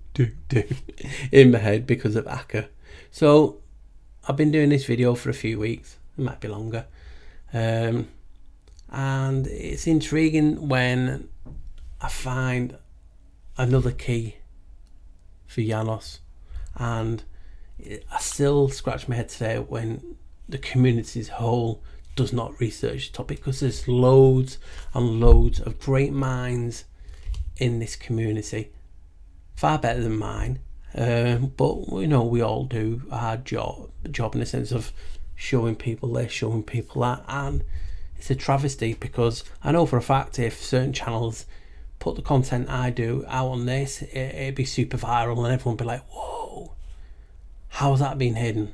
in my head because of Aker. So I've been doing this video for a few weeks, it might be longer, and it's intriguing when I find another key for Janus, and I still scratch my head today when the community as a whole does not research the topic, because there's loads and loads of great minds in this community, far better than mine, but you know, we all do our job in the sense of showing people this, showing people that, and it's a travesty, because I know for a fact if certain channels put the content I do out on this, it'd be super viral and everyone would be like, whoa, how's that been hidden?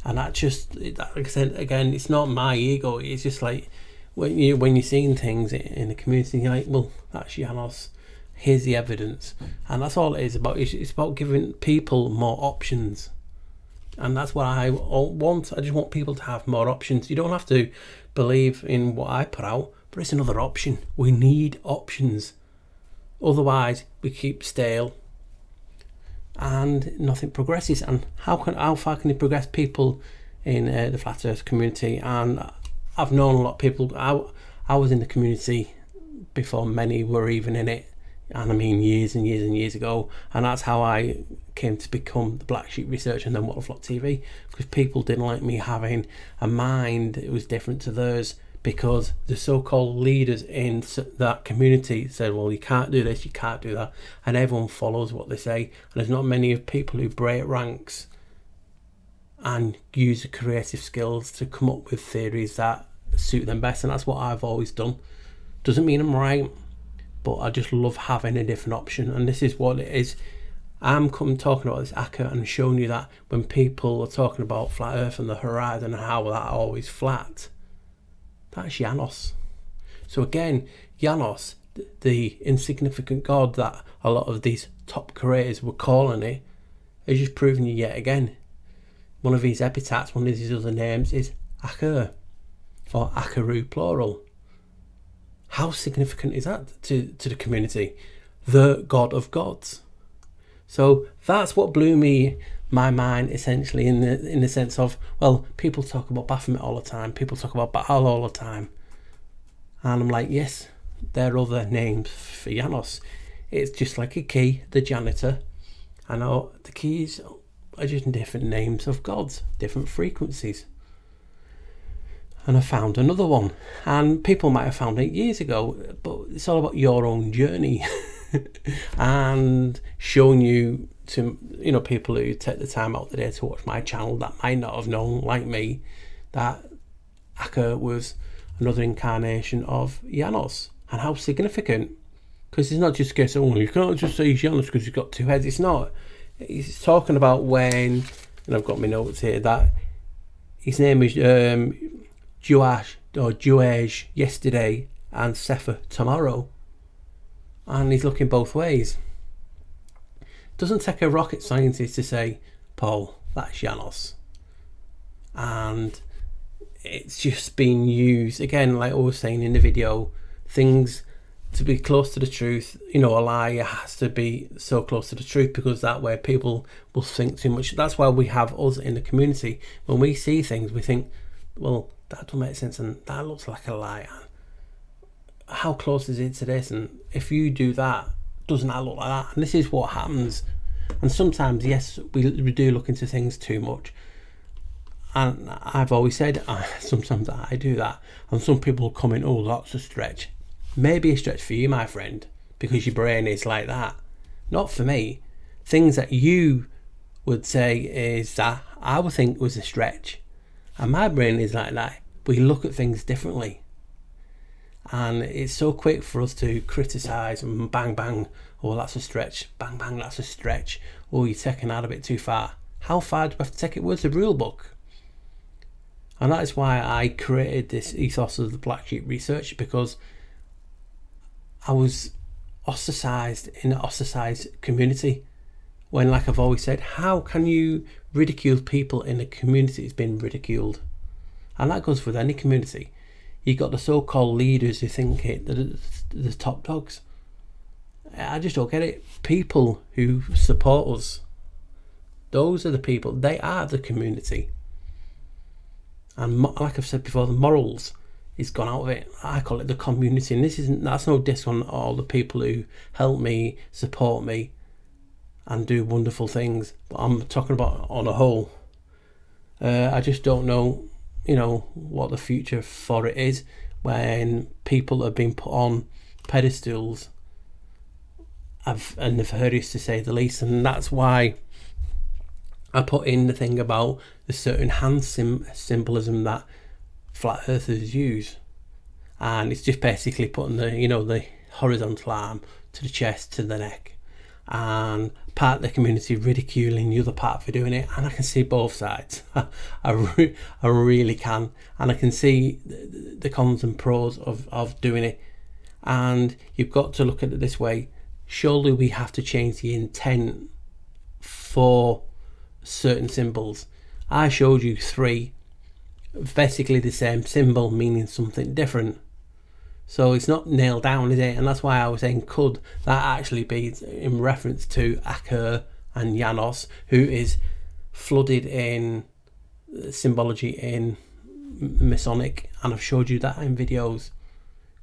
And that just, like I said again, it's not my ego, it's just like when you're seeing things in the community, you're like, well, that's Janus, here's the evidence. And that's all it is about. It's about giving people more options, and that's what I want. I just want people to have more options. You don't have to believe in what I put out, but it's another option. We need options, otherwise we keep stale and nothing progresses. And how far can you progress people in the flat earth community? And I've known a lot of people. I was in the community before many were even in it, and I mean years and years and years ago, and that's how I came to become the Black Sheep Researcher and then Waterflock TV, because people didn't like me having a mind that was different to theirs, because the so-called leaders in that community said, well, you can't do this, you can't do that, and everyone follows what they say. And there's not many of people who break ranks and use the creative skills to come up with theories that suit them best, and that's what I've always done. Doesn't mean I'm right, but I just love having a different option, and this is what it is. I'm talking about this Aker and showing you that when people are talking about flat earth and the horizon and how that always flat, that's Janus. So again, Janus, the insignificant god that a lot of these top creators were calling it, is just proving you yet again. One of these epithets, one of these other names is Aker, or Akeru plural. How significant is that to the community? The god of gods. So that's what blew my mind essentially, in the sense of, well, people talk about Baphomet all the time, people talk about Baal all the time, and I'm like, yes, there are other names for Janus. It's just like a key, the janitor. I know the keys are just different names of gods, different frequencies. And I found another one, and people might have found it years ago, but it's all about your own journey and showing you to, you know, people who take the time out of the day to watch my channel that might not have known, like me, that Aker was another incarnation of Janus, and how significant. Because it's not just a case of, oh, you can't just say Janus because he's got two heads. It's not. He's talking about when, and I've got my notes here, that his name is Joash or Joaj yesterday and Sefer tomorrow, and he's looking both ways. Doesn't take a rocket scientist to say, Paul, that's Janus. And it's just been used again, like I was saying in the video, things to be close to the truth. You know, a lie has to be so close to the truth, because that way people will think too much. That's why we have us in the community. When we see things, we think, well, that doesn't make sense, and that looks like a lie. How close is it to this? And if you do that, doesn't that look like that? And this is what happens. And sometimes, yes, we do look into things too much. And I've always said, sometimes I do that, and some people come in, oh, that's a stretch. Maybe a stretch for you, my friend, because your brain is like that. Not for me. Things that you would say is that I would think was a stretch, and my brain is like that. We look at things differently, and it's so quick for us to criticise and bang bang, oh, that's a stretch, bang bang, that's a stretch, oh, you're taking that a bit too far. How far do we have to take it? Where's the rule book? And that is why I created this ethos of the Black Sheep Research, because I was ostracised in an ostracised community. When, like I've always said, how can you ridicule people in a community that's been ridiculed? And that goes with any community. You got the so-called leaders who think they're the top dogs. I just don't get it. People who support us, those are the people. They are the community. And like I've said before, the morals is gone out of it. I call it the community, and that's no diss on all the people who help me, support me, and do wonderful things. But I'm talking about on a whole. I just don't know, what the future for it is when people have been put on pedestals and nefarious, to say the least. And that's why I put in the thing about the certain hand symbolism that flat earthers use, and it's just basically putting the horizontal arm to the chest, to the neck, and part of the community ridiculing the other part for doing it. And I can see both sides. I really can, and I can see the cons and pros of doing it. And you've got to look at it this way: surely we have to change the intent for certain symbols. I showed you 3, basically the same symbol meaning something different, so it's not nailed down, is it? And that's why I was saying, could that actually be in reference to Aker and Janus, who is flooded in symbology in Masonic, and I've showed you that in videos.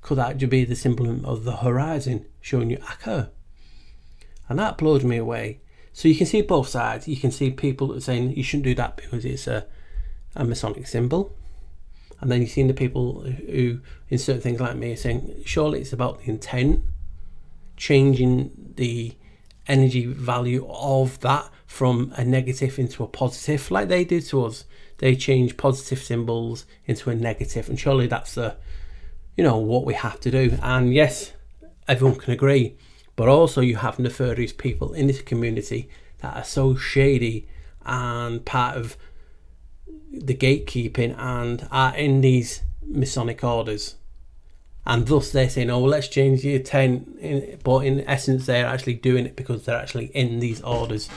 Could that be the symbol of the horizon, showing you Aker? And that blows me away. So you can see both sides. You can see people saying you shouldn't do that because it's a Masonic symbol. And then you've seen the people who, in certain things like me, are saying, surely it's about the intent, changing the energy value of that from a negative into a positive, like they did to us. They changed positive symbols into a negative, and surely that's what we have to do. And yes, everyone can agree. But also you have nefarious people in this community that are so shady and part of the gatekeeping and are in these Masonic orders. And thus they're saying, oh, well, let's change the intent. But in essence, they're actually doing it because they're actually in these orders.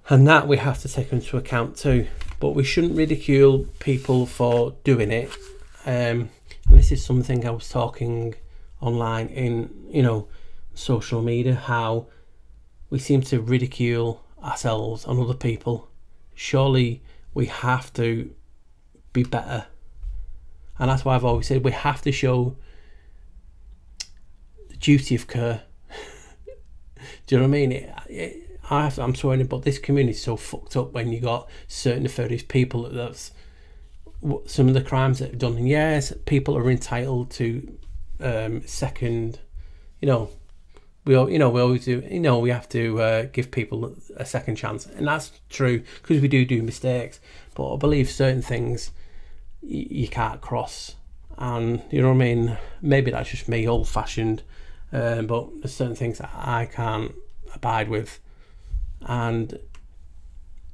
And that we have to take into account too. But we shouldn't ridicule people for doing it. And this is something I was talking online in social media, how we seem to ridicule ourselves and other people. Surely we have to be better, and that's why I've always said we have to show the duty of care. Do you know what I mean? I'm sorry, but this community is so fucked up when you got certain nefarious people. That's some of the crimes that they've done. And yes, people are entitled to second, we always do, we have to give people a second chance, and that's true because we do mistakes. But I believe certain things you can't cross, and you know what I mean. Maybe that's just me, old-fashioned, but there's certain things that I can't abide with, and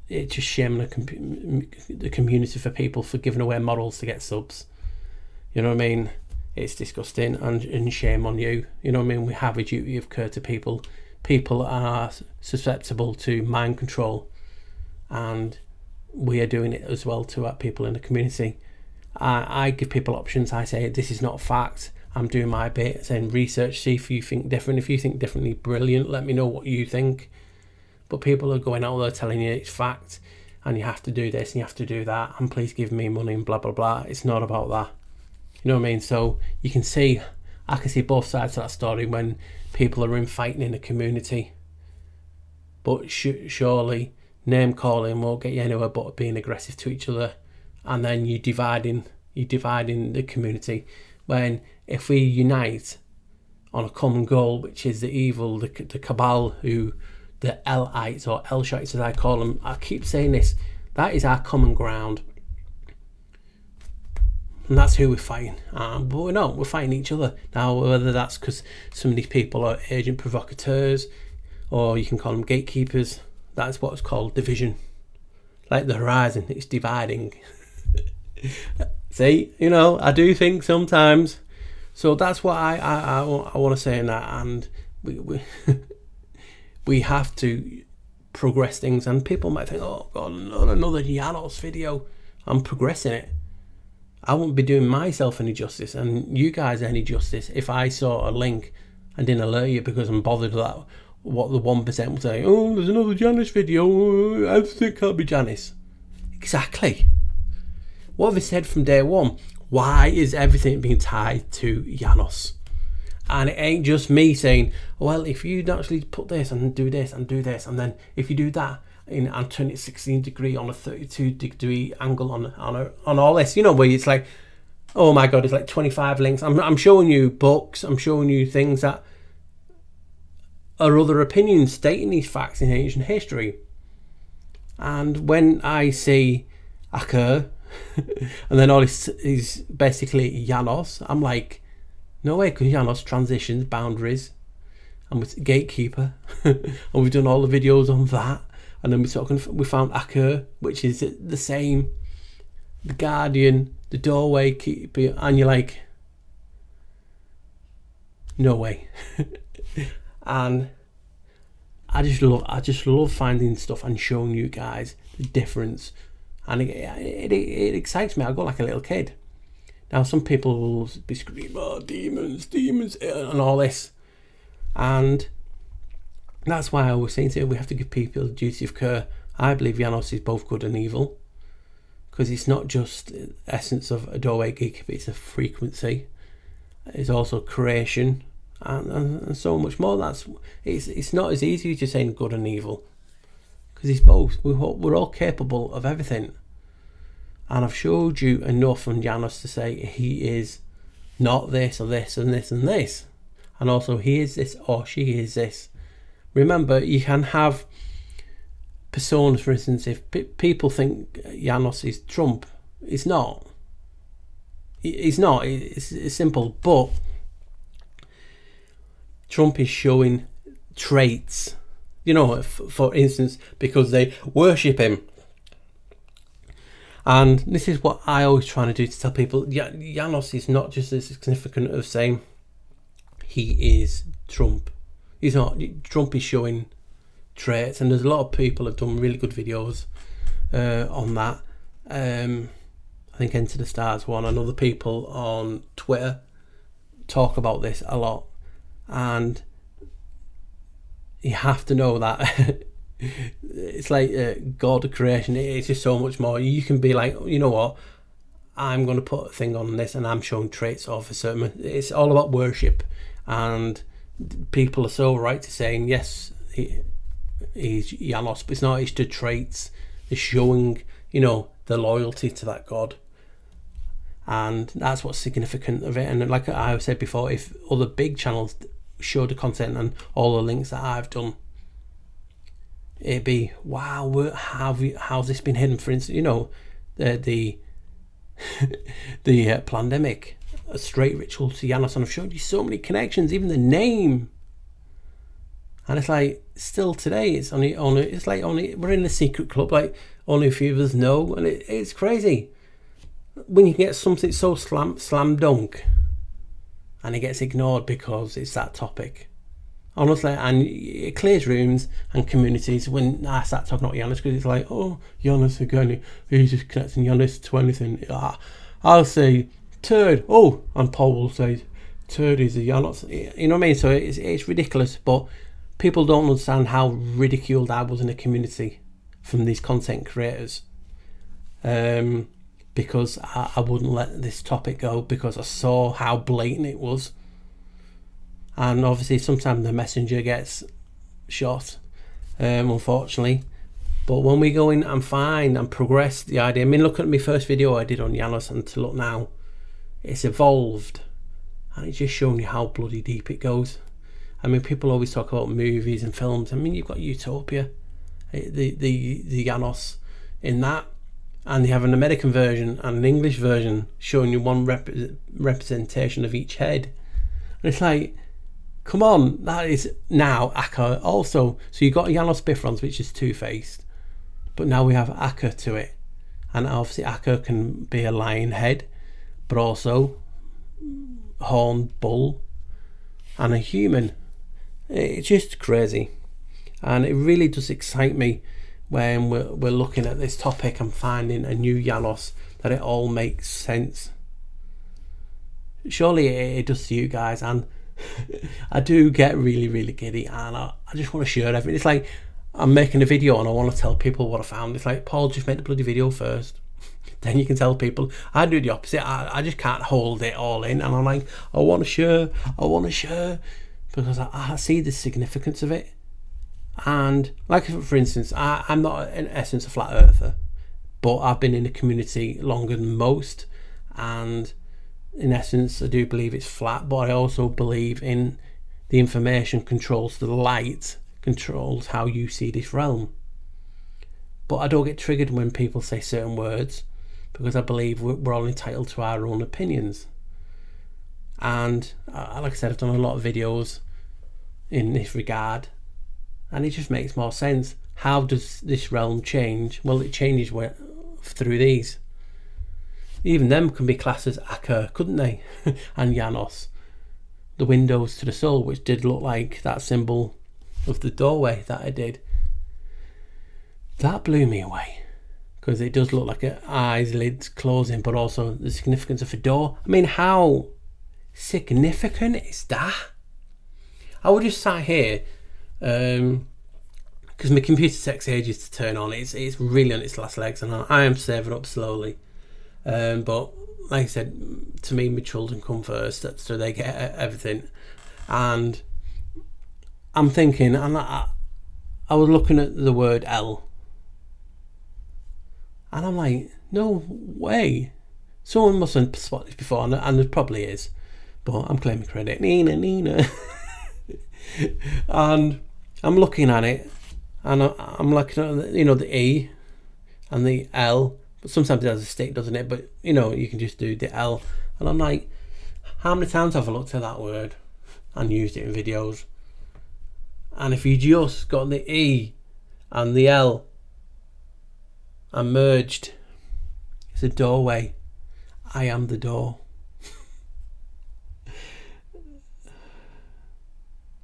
it's just shame the community for people for giving away models to get subs. You know what I mean? It's disgusting, and shame on you. You know what I mean? We have a duty of care to people. People are susceptible to mind control, and we are doing it as well to our people in the community. I give people options. I say, this is not fact. I'm doing my bit, saying research, see if you think different. If you think differently, brilliant. Let me know what you think. But people are going out there telling you it's fact, and you have to do this and you have to do that, and please give me money and blah blah blah. It's not about that. You know what I mean? So I can see both sides of that story when people are infighting in a community. But surely name calling won't get you anywhere but being aggressive to each other, and then you're dividing the community. When if we unite on a common goal, which is the evil, the cabal, the Lites or Elshites as I call them, I keep saying this, that is our common ground. And that's who we're fighting. But we're fighting each other. Now, whether that's because some of these people are agent provocateurs, or you can call them gatekeepers, that's what's called division. Like the horizon, it's dividing. See, I do think sometimes. So that's what I want to say in that. And we we have to progress things. And people might think, oh God, another Janus video. I'm progressing it. I wouldn't be doing myself any justice and you guys any justice if I saw a link and didn't alert you because I'm bothered that what the 1% will say. Oh, there's another Janus video. Everything can't be Janus. Exactly. What have they said from day one? Why is everything being tied to Janus? And it ain't just me saying, well, if you actually put this and do this and do this, and then if you do that, and turn it 16 degree on a 32 degree angle on all this, where it's like, oh my God, it's like 25 links. I'm showing you books, I'm showing you things that are other opinions stating these facts in ancient history. And when I see Aker and then all this is basically Janus, I'm like, no way, because Janus transitions boundaries, and with Gatekeeper, and we've done all the videos on that. And then we found Aker, which is the same, the Guardian, the Doorway Keeper, and you're like, no way. And I just love finding stuff and showing you guys the difference, and it excites me. I go like a little kid. Now some people will be screaming, oh, demons, and all this, and that's why I was saying to you, we have to give people the duty of care. I believe Janus is both good and evil, because it's not just the essence of a doorway geek, but it's a frequency. It's also creation and so much more. It's not as easy as just saying good and evil, because it's both. We're all capable of everything, and I've showed you enough on Janus to say he is not this or this and this and this, and also he is this or she is this. Remember, you can have personas, for instance, if people think Janus is Trump, it's not. It's not, it's simple, but Trump is showing traits, for instance, because they worship him. And this is what I always try to do, to tell people, Janus is not just as significant of saying he is Trump. He's not. Trump is showing traits, and there's a lot of people have done really good videos on that. I think Enter the Stars one, and other people on Twitter talk about this a lot. And you have to know that it's like God of creation. It's just so much more. You can be like, you know what, I'm going to put a thing on this, and I'm showing traits of a certain. It's all about worship, and people are so right to saying yes, he's Janus, but it's not. It's the traits, the showing, the loyalty to that God, and that's what's significant of it. And like I said before, if other big channels show the content and all the links that I've done, it'd be wow. How's this been hidden? For instance, the pandemic. A straight ritual to Janus, and I've shown you so many connections, even the name. And it's like, still today, it's only we're in the secret club, like only a few of us know, and it's crazy when you get something so slam dunk, and it gets ignored because it's that topic. Honestly, and it clears rooms and communities when I start talking about Janus, because it's like, oh, Janus again, he's just connecting Janus to anything. I'll say turd, oh, and Paul will say turd is a Janus. You know what I mean? So it's ridiculous, but people don't understand how ridiculed I was in the community from these content creators, because I wouldn't let this topic go, because I saw how blatant it was. And obviously sometimes the messenger gets shot, unfortunately, But when we go in and find and progress the idea, I mean, look at my first video I did on Janus, and to look now, it's evolved, and it's just showing you how bloody deep it goes. I mean, people always talk about movies and films. I mean, you've got Utopia, the Janus in that, and they have an American version and an English version showing you one representation of each head. And it's like, come on, that is now Aker also. So you've got Janus Bifrons, which is two-faced, but now we have Aker to it. And obviously Aker can be a lion head, but also horned bull and a human. It's just crazy, and it really does excite me when we're looking at this topic and finding a new Janus, that it all makes sense. Surely it does to you guys, and I do get really giddy, and I just want to share everything. It's like I'm making a video and I want to tell people what I found. It's like, Paul, just make the bloody video first, then you can tell people. I do the opposite. I just can't hold it all in, and I'm like, I want to share, because I see the significance of it. And like, for instance, I'm not in essence a flat earther, but I've been in the community longer than most, and in essence I do believe it's flat, but I also believe in the information controls the light, controls how you see this realm. But I don't get triggered when people say certain words, because I believe we're all entitled to our own opinions. And like I said, I've done a lot of videos in this regard, and it just makes more sense. How does this realm change? Well, it changes through these. Even them can be classed as Aker, couldn't they? And Janus, the windows to the soul, which did look like that symbol of the doorway that I did. That blew me away, because it does look like eyes, lids closing, but also the significance of a door. I mean, how significant is that? I would just sat here, because my computer takes ages to turn on. It's really on its last legs, and I am saving up slowly. But like I said, to me, my children come first, so they get everything. And I'm thinking, and I was looking at the word L, and I'm like, no way, someone must have spotted this before, and there probably is, but I'm claiming credit. Nina. And I'm looking at it, and I'm looking at the E and the L, but sometimes it has a stick, doesn't it? But you can just do the L, and I'm like, how many times have I looked at that word and used it in videos? And if you just got the E and the L and merged, it's a doorway. I am the door.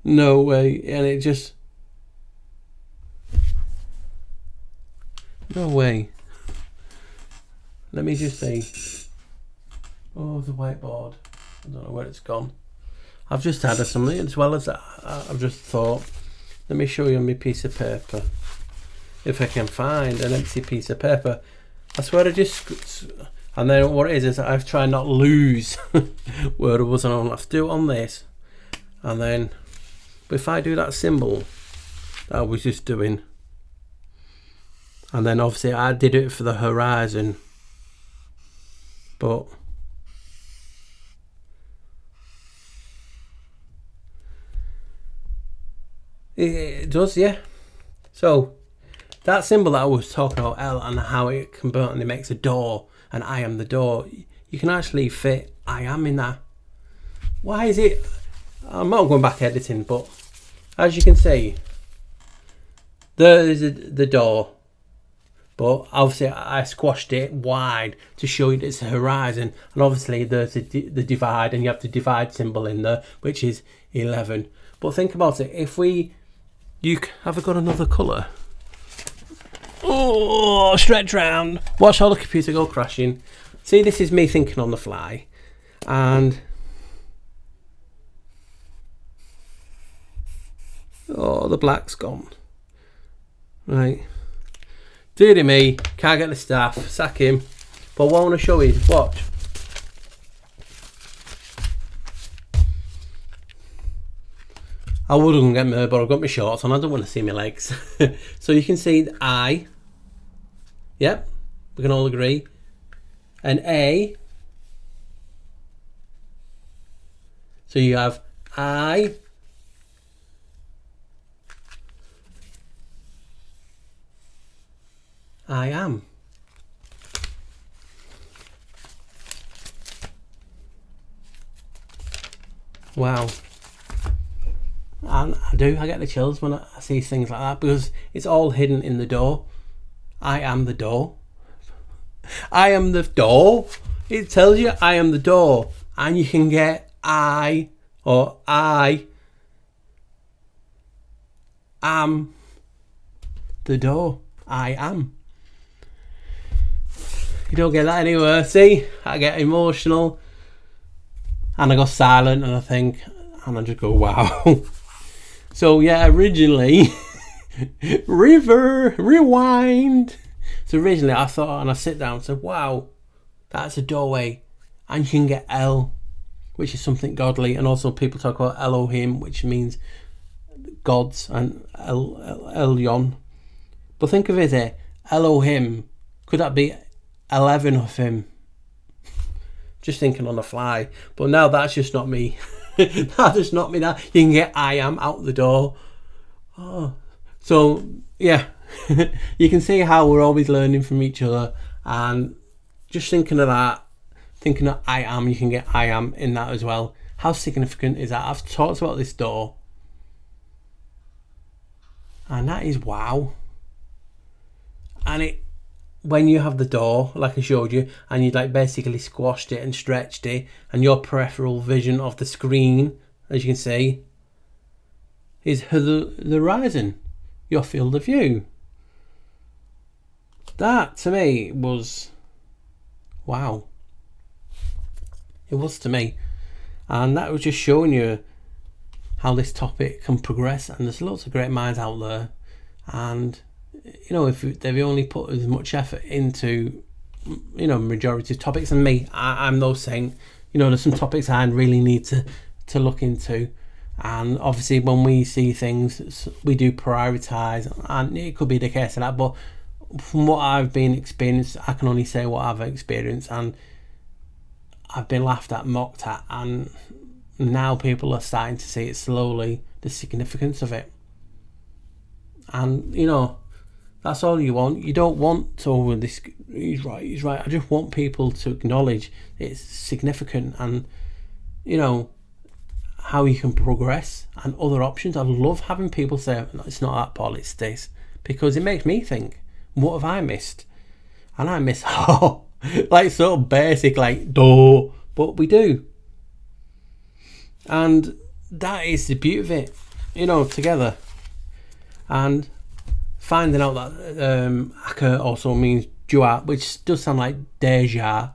No way. And it just, no way. Let me just see. Oh, the whiteboard. I don't know where it's gone. I've just had something as well as that. I've just thought, let me show you my piece of paper, if I can find an empty piece of paper. I swear I just, and then what it is I've tried not lose where I was on. I have to do it on this, and then, but if I do that symbol that I was just doing, and then obviously I did it for the horizon, but it does, yeah. So that symbol that I was talking about, L, and how it convertently makes a door, and I am the door, you can actually fit I am in that. Why is it? I'm not going back editing, but as you can see, there is the door, but obviously I squashed it wide to show you that it's a horizon, and obviously there's the divide, and you have the divide symbol in there, which is 11. But think about it, if have I got another colour? Oh, stretch round. Watch all the computer go crashing. See, this is me thinking on the fly, and oh, the black's gone. Right. Deary me, can't get the staff, sack him. But what I want to show you is, watch. I would have get me, but I've got my shorts on. I don't want to see my legs. So you can see the I. Yep, we can all agree. And A. So you have I. I am. Wow. And I get the chills when I see things like that, because it's all hidden in the door. I am the door. I am the door. It tells you I am the door, and you can get I or I am the door. I am. You don't get that anywhere. See, I get emotional and I go silent and I think, and I just go, wow. So yeah, originally, rewind. So originally I thought, and I sit down and said, wow, that's a doorway. And you can get El, which is something godly. And also people talk about Elohim, which means gods, and Elyon. But think of it here, Elohim, could that be 11 of him? Just thinking on the fly. But now that's just not me. That's just not me now. You can get I am out the door. Oh. So yeah, you can see how we're always learning from each other, and just thinking of that, thinking of I am, you can get I am in that as well. How significant is that? I've talked about this door, and that is wow. And it, when you have the door, like I showed you, and you like basically squashed it and stretched it, and your peripheral vision of the screen, as you can see, is the horizon, your field of view. That to me was wow. It was to me, and that was just showing you how this topic can progress. And there's lots of great minds out there, and you know, if they've only put as much effort into, you know, majority of topics, and me, I'm those saying, you know, there's some topics I really need to look into, and obviously when we see things, we do prioritise, and it could be the case of that. But from what I've been experienced, I can only say what I've experienced, and I've been laughed at, mocked at, and now people are starting to see it slowly, the significance of it. And you know, that's all you want. You don't want to, oh, this, he's right. I just want people to acknowledge it's significant, and you know, how you can progress and other options. I love having people say, no, it's not that, Paul, it's this, because it makes me think, what have I missed? And I miss, like so basic, like, duh, but we do. And that is the beauty of it, you know, together. And finding out that Aker also means duat, which does sound like deja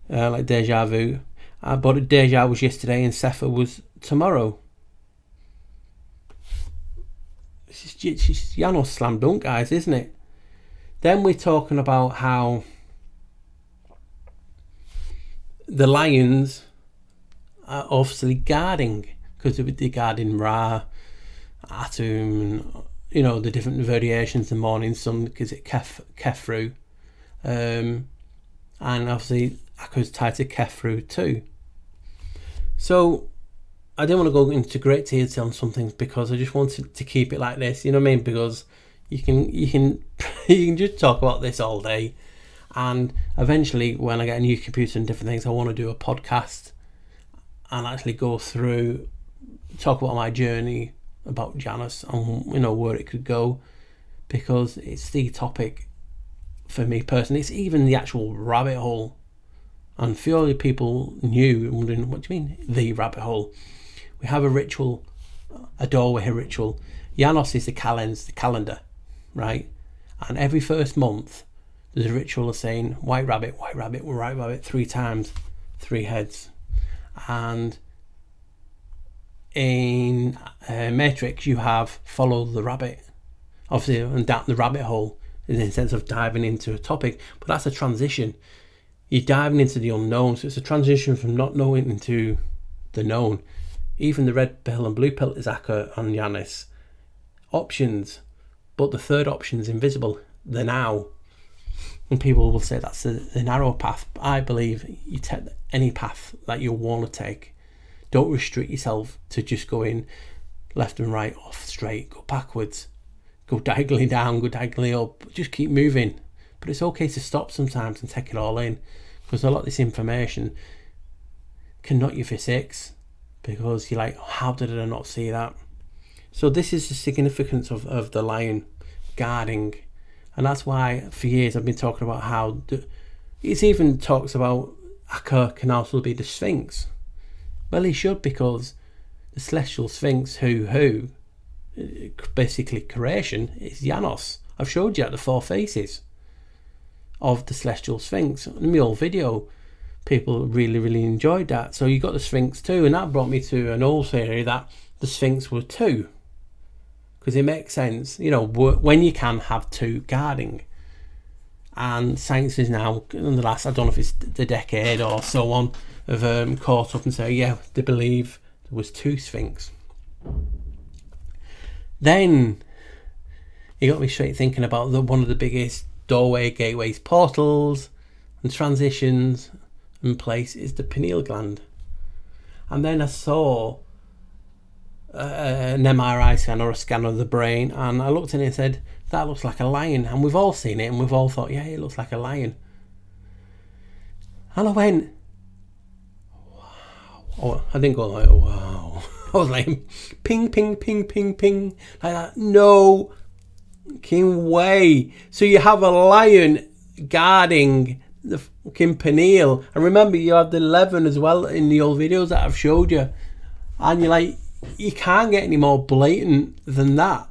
vu. But deja was yesterday and Sefer was tomorrow. It's Janus slam dunk, guys, isn't it? Then we're talking about how the lions are obviously guarding, because they're guarding Ra, Atum, and you know, the different variations, the morning sun, because it Kefru, and obviously Aker's tied to Kefru too. So I didn't want to go into great detail on some things, because I just wanted to keep it like this, you know what I mean? Because you can you can just talk about this all day, and eventually when I get a new computer and different things, I want to do a podcast and actually go through, talk about my journey about Janus and you know where it could go, because it's the topic for me personally. It's even the actual rabbit hole, and for all the people new wondering, what do you mean the rabbit hole? We have a ritual, a doorway ritual. Janus is the calendar, right? And every first month there's a ritual of saying white rabbit, white rabbit 3 times, 3 heads. And in Matrix you have follow the rabbit, obviously, and down the rabbit hole in the sense of diving into a topic, but that's a transition. You're diving into the unknown, so it's a transition from not knowing into the known. Even the red pill and blue pill is Aker and Janus options, but the third option is invisible, the now. And people will say that's the narrow path. I believe you take any path that you want to take. Don't restrict yourself to just going left and right, off straight, go backwards, go diagonally down, go diagonally up. Just keep moving. But it's okay to stop sometimes and take it all in, because a lot of this information can knock you for six, because you're like, how did I not see that? So this is the significance of the lion guarding. And that's why for years I've been talking about how it even talks about Aker can also be the Sphinx. Well, he should, because the celestial Sphinx, who basically creation, is Janus. I've showed you the 4 faces of the celestial Sphinx in my old video. People really enjoyed that. So you got the Sphinx too, and that brought me to an old theory that the Sphinx were 2. Because it makes sense, you know, when you can have 2 guarding. And science is now, in the last, I don't know if it's the decade or so on, have caught up and say, yeah, they believe there was 2 Sphinx. Then it got me straight thinking about one of the biggest doorway, gateways, portals and transitions in place is the pineal gland. And then I saw an MRI scan or a scan of the brain, and I looked at it and said, that looks like a lion. And we've all seen it, and we've all thought, yeah, it looks like a lion. And I went, wow. Oh, I didn't go like, wow. I was like, ping, ping, ping, ping, ping, like that. No fucking way. So you have a lion guarding the fucking pineal. And remember, you had the 11 as well in the old videos that I've showed you. And you're like, you can't get any more blatant than that.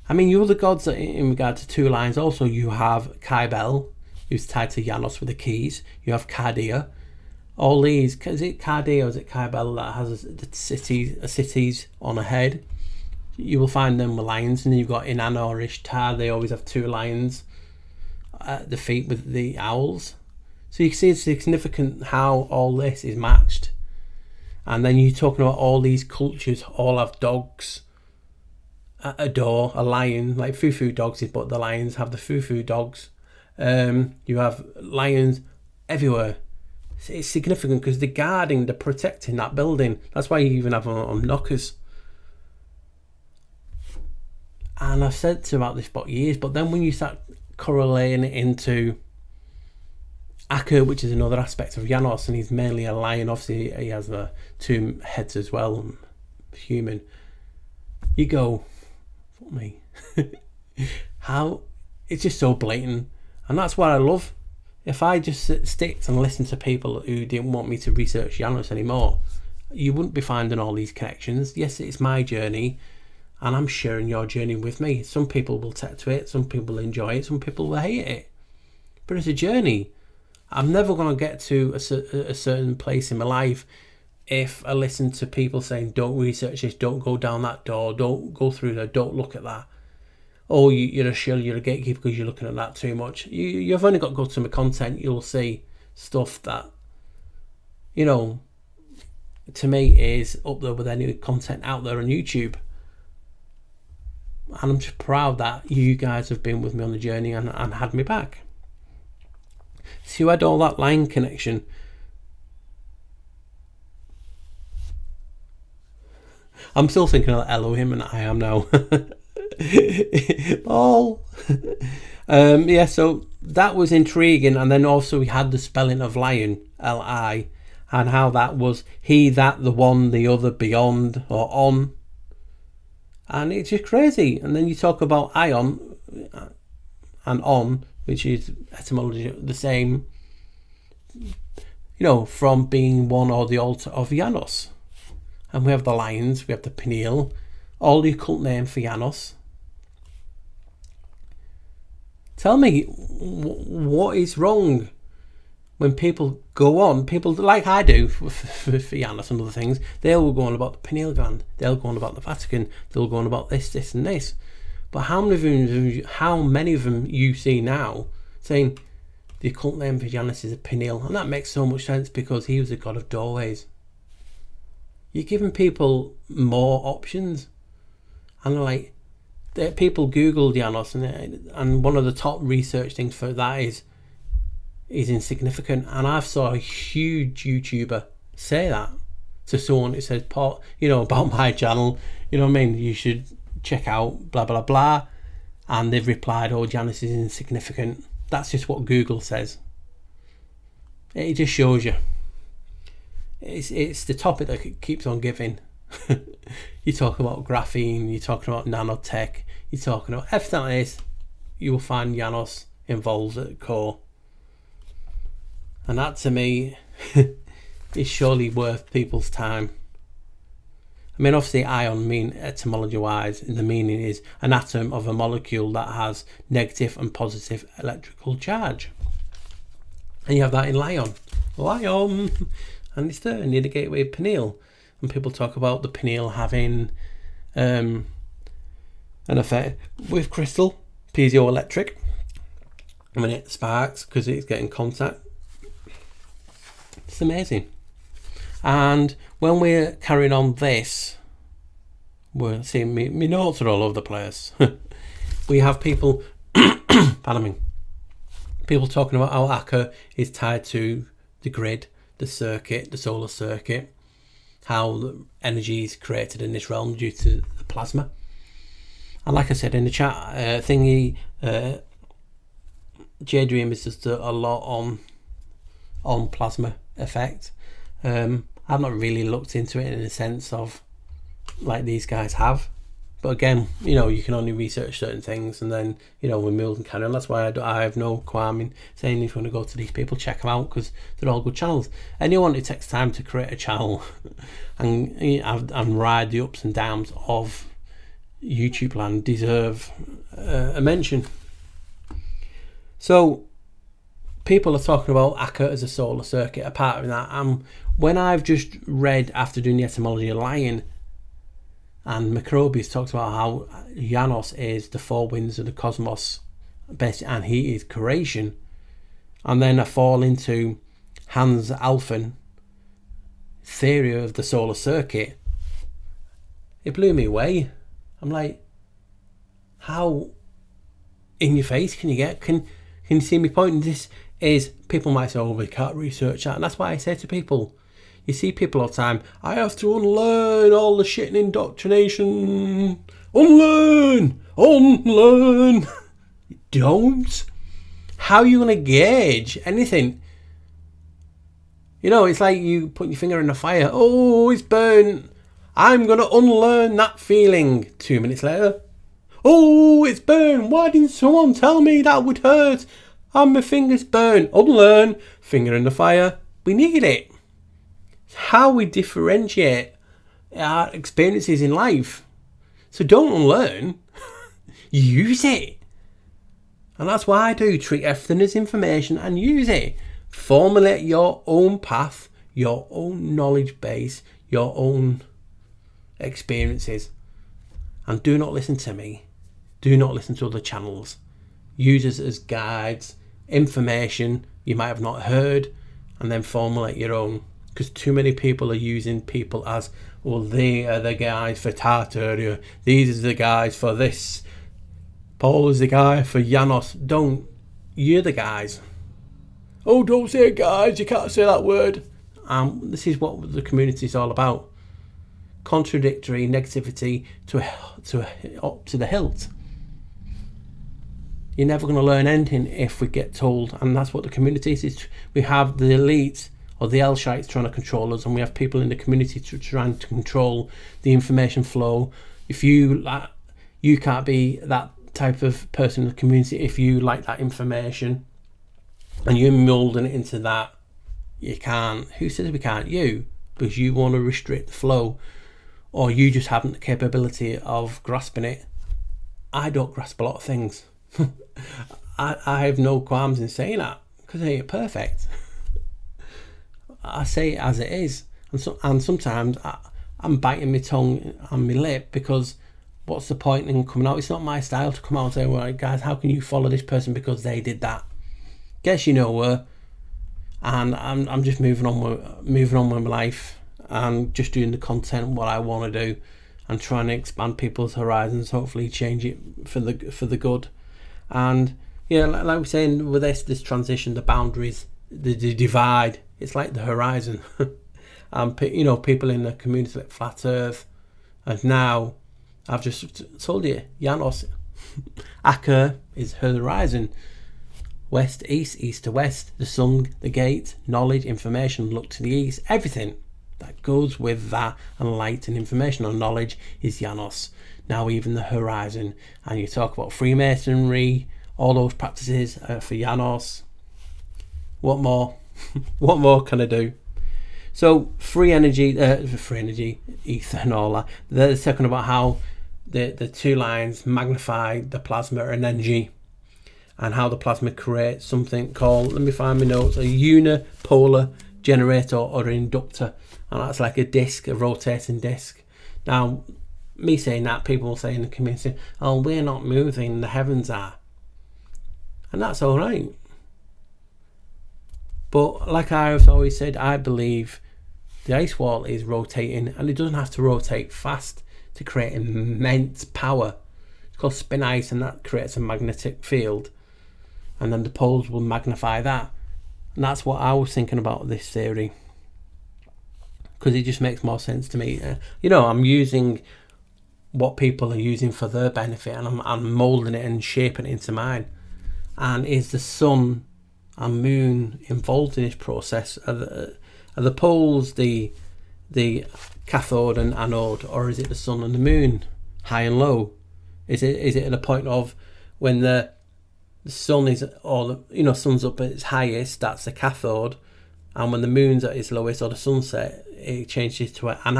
I mean, you other gods in regard to 2 lines also, you have Kybel, who's tied to Janus with the keys. You have Cardia. All these, is it Cardia or is it Kybel that has a cities on a head? You will find them with lions. And then you've got Inanna or Ishtar, they always have 2 lions at the feet with the owls. So you can see it's significant how all this is matched. And then you're talking about all these cultures all have dogs at a door, a lion, like foo-foo dogs, but the lions have the foo-foo dogs. You have lions everywhere. It's significant because they're guarding, they're protecting that building. That's why you even have them on knockers. And I've said to about this for years, but then when you start correlating it into Aker, which is another aspect of Janus, and he's mainly a lion. Obviously, he has the 2 heads as well, human. You go, fuck me. How? It's just so blatant. And that's what I love. If I just sticked and listened to people who didn't want me to research Janus anymore, you wouldn't be finding all these connections. Yes, it's my journey, and I'm sharing your journey with me. Some people will take to it, some people will enjoy it, some people will hate it. But it's a journey. I'm never going to get to a certain place in my life if I listen to people saying, don't research this, don't go down that door, don't go through there, don't look at that. Oh, you're a shill, you're a gatekeeper because you're looking at that too much. You've only got to go to my content, you'll see stuff that, you know, to me is up there with any content out there on YouTube. And I'm just proud that you guys have been with me on the journey and had me back. So you had all that line connection. I'm still thinking of Elohim, and I am now. Oh. Yeah, so that was intriguing. And then also we had the spelling of lion, L-I, and how that was he, that, the one, the other, beyond, or on. And it's just crazy. And then you talk about ion and on, which is etymology the same, you know, from being one or the altar of Janus. And we have the lions, we have the pineal, all the occult name for Janus. Tell me, what is wrong when people go on, people like I do for Janus and other things, they'll go on about the pineal gland, they'll go on about the Vatican, they'll go on about this and this. But how many of them you see now saying the occult name for Janus is a pineal? And that makes so much sense because he was a god of doorways. you're giving people more options. And like, people Google Janus, and one of the top research things for that is insignificant. And I've saw a huge YouTuber say that to someone who says, Paul, about my channel, you know what I mean, you should check out blah blah blah, and they've replied, oh, Janus is insignificant. That's just what Google says. It just shows you it's the topic that keeps on giving. You talk about graphene, you're talking about nanotech, you're talking about everything like this, you will find Janus involved at the core. And that to me is surely worth people's time. I mean, obviously ion mean etymology wise, the meaning is an atom of a molecule that has negative and positive electrical charge. And you have that in lion, and it's there near the gateway pineal. And people talk about the pineal having an effect with crystal, piezoelectric, when it sparks because it's getting contact. It's amazing. And when we're carrying on this, we're seeing me notes are all over the place. We have people, pardon me, people talking about how Aker is tied to the grid, the circuit, the solar circuit, how the energy is created in this realm due to the plasma. And like I said in the chat thingy, J-Dream is just a lot on plasma effect. I've not really looked into it in the sense of like these guys have, but again, you can only research certain things, and then we move and carry on. That's why I have no qualm in saying if you want to go to these people, check them out, because they're all good channels. Anyone who takes time to create a channel and ride the ups and downs of YouTube land deserve a mention. So people are talking about Aker as a solar circuit. Apart from that, when I've just read after doing the etymology of lion, and Macrobius talks about how Janus is the four winds of the cosmos, and he is creation, and then I fall into Hans Alphen theory of the solar circuit, it blew me away. I'm like, how in your face can you get? Can you see me point? This is, people might say, oh, we can't research that, and that's why I say to people, you see people all the time, I have to unlearn all the shit and indoctrination. Unlearn! Don't. How are you going to gauge anything? It's like you put your finger in a fire. Oh, it's burnt. I'm going to unlearn that feeling. 2 minutes later. Oh, it's burnt. Why didn't someone tell me that would hurt? And my finger's burnt. Unlearn. Finger in the fire. We need it. How we differentiate our experiences in life. So don't unlearn. Use it. And that's why I do treat everything as information and use it. Formulate your own path, your own knowledge base, your own experiences. And do not listen to me. Do not listen to other channels. Use us as guides, information you might have not heard, and then formulate your own. Because too many people are using people as, well, they are the guys for Tartaria, these are the guys for this, Paul is the guy for Janus. You're the guys. Oh, don't say guys, you can't say that word. This is what the community is all about. Contradictory negativity up to the hilt. You're never going to learn anything if we get told, and that's what the community is. We have the elite or the L-shites trying to control us, and we have people in the community trying to control the information flow. If you can't be that type of person in the community if you like that information, and you're moulding it into that. You can't. Who says we can't? You, because you want to restrict the flow, or you just haven't the capability of grasping it. I don't grasp a lot of things. I have no qualms in saying that, because it ain't perfect. I say it as it is, and sometimes I'm biting my tongue and my lip, because what's the point in coming out? It's not my style to come out and say, well, guys, how can you follow this person because they did that? Guess you know where. And I'm just moving on with my life, and just doing the content what I want to do, and trying to expand people's horizons, hopefully change it for the good. And yeah, like we're saying with this transition, the boundaries, the divide, it's like the horizon. And people in the community like Flat Earth, and now I've just told you, Janus, Aker is her horizon. West, east to west, the sun, the gate, knowledge, information, look to the east, everything that goes with that, and light and information and knowledge is Janus. Now even the horizon, and you talk about Freemasonry, all those practices for Janus. What more? What more can I do? So free energy, ether and all that. They're talking about how the two lines magnify the plasma and energy, and how the plasma creates something called, let me find my notes, a unipolar generator or inductor. And that's like a disc, a rotating disc. Now, me saying that, people will say in the community, oh, we're not moving, the heavens are. And that's all right. But like I've always said, I believe the ice wall is rotating, and it doesn't have to rotate fast to create immense power. It's called spin ice, and that creates a magnetic field. And then the poles will magnify that. And that's what I was thinking about this theory, because it just makes more sense to me. I'm using what people are using for their benefit, and I'm moulding it and shaping it into mine. And is the sun and moon involved in this process? Are the poles the cathode and anode, or is it the sun and the moon, high and low? Is it at a point of when the sun is, or sun's up at its highest, that's the cathode, and when the moon's at its lowest or the sunset, it changes to an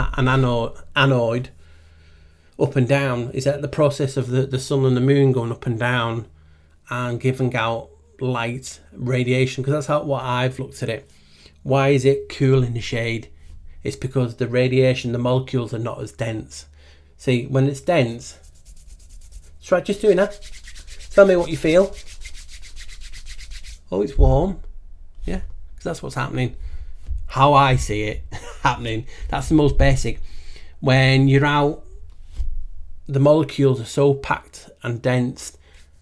anode, up and down? Is that the process of the sun and the moon going up and down and giving out light, radiation? Because that's what I've looked at it. Why is it cool in the shade? It's because the radiation, the molecules are not as dense. See, when it's dense, try just doing that. Tell me what you feel. Oh, it's warm. Yeah, because that's what's happening. How I see it happening. That's the most basic. When you're out, the molecules are so packed and dense.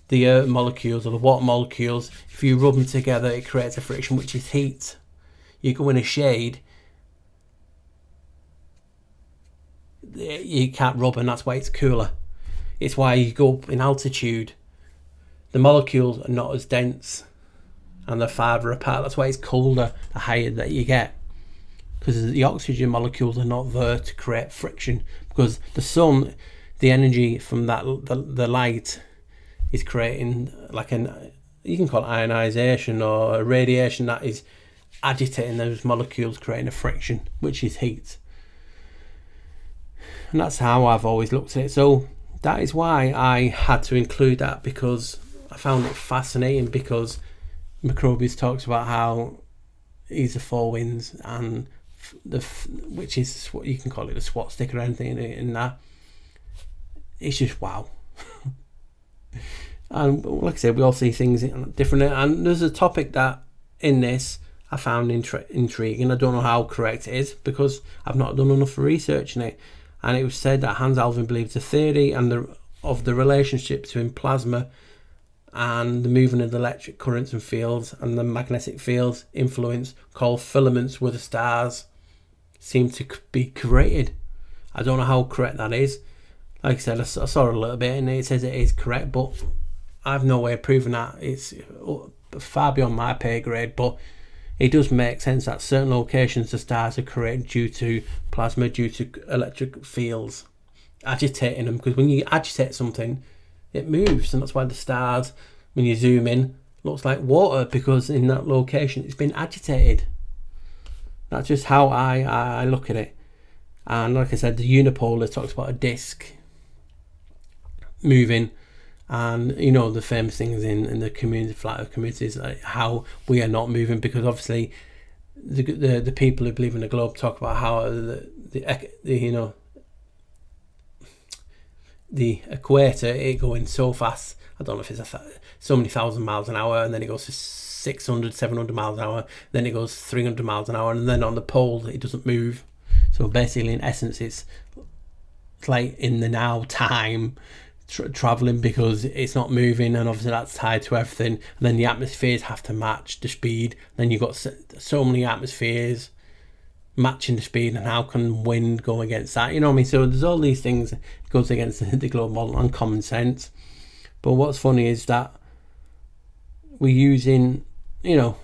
The air molecules or the water molecules, if you rub them together, it creates a friction, which is heat. You go in a shade, you can't rub, and that's why it's cooler. It's why you go up in altitude, the molecules are not as dense and they're farther apart. That's why it's colder the higher that you get, because the oxygen molecules are not there to create friction. Because the sun, the energy from that, the light is creating like you can call it ionization or a radiation that is agitating those molecules, creating a friction, which is heat. And that's how I've always looked at it. So that is why I had to include that, because I found it fascinating. Because Macrobius talks about how he's the four winds, and which is what you can call it, a SWAT stick or anything in that. It's just wow. And like I said, we all see things differently. And there's a topic that in this I found intriguing. I don't know how correct it is, because I've not done enough research in it. And it was said that Hans Alvin believes the theory of the relationship between plasma and the movement of the electric currents and fields and the magnetic fields influence, called filaments where the stars seem to be created. I don't know how correct that is. Like I said, I saw a little bit and it says it is correct, but I've no way of proving that. It's far beyond my pay grade, but it does make sense that certain locations the stars are created due to plasma, due to electric fields agitating them. Because when you agitate something, it moves, and that's why the stars, when you zoom in, looks like water, because in that location it's been agitated. That's just how I look at it. And like I said, the unipolar talks about a disc moving, and the famous things in the community, flat earth communities, like how we are not moving, because obviously the people who believe in the globe talk about how the equator, it going so fast. I don't know if it's so many thousand miles an hour, and then it goes to 600, 700 miles an hour, then it goes 300 miles an hour, and then on the pole it doesn't move. So basically, in essence, it's like in the now time traveling, because it's not moving, and obviously that's tied to everything. And then the atmospheres have to match the speed. Then you've got so many atmospheres matching the speed, and how can wind go against that? You know what I mean? So there's all these things that goes against the global model and common sense. But what's funny is that we're using, you know,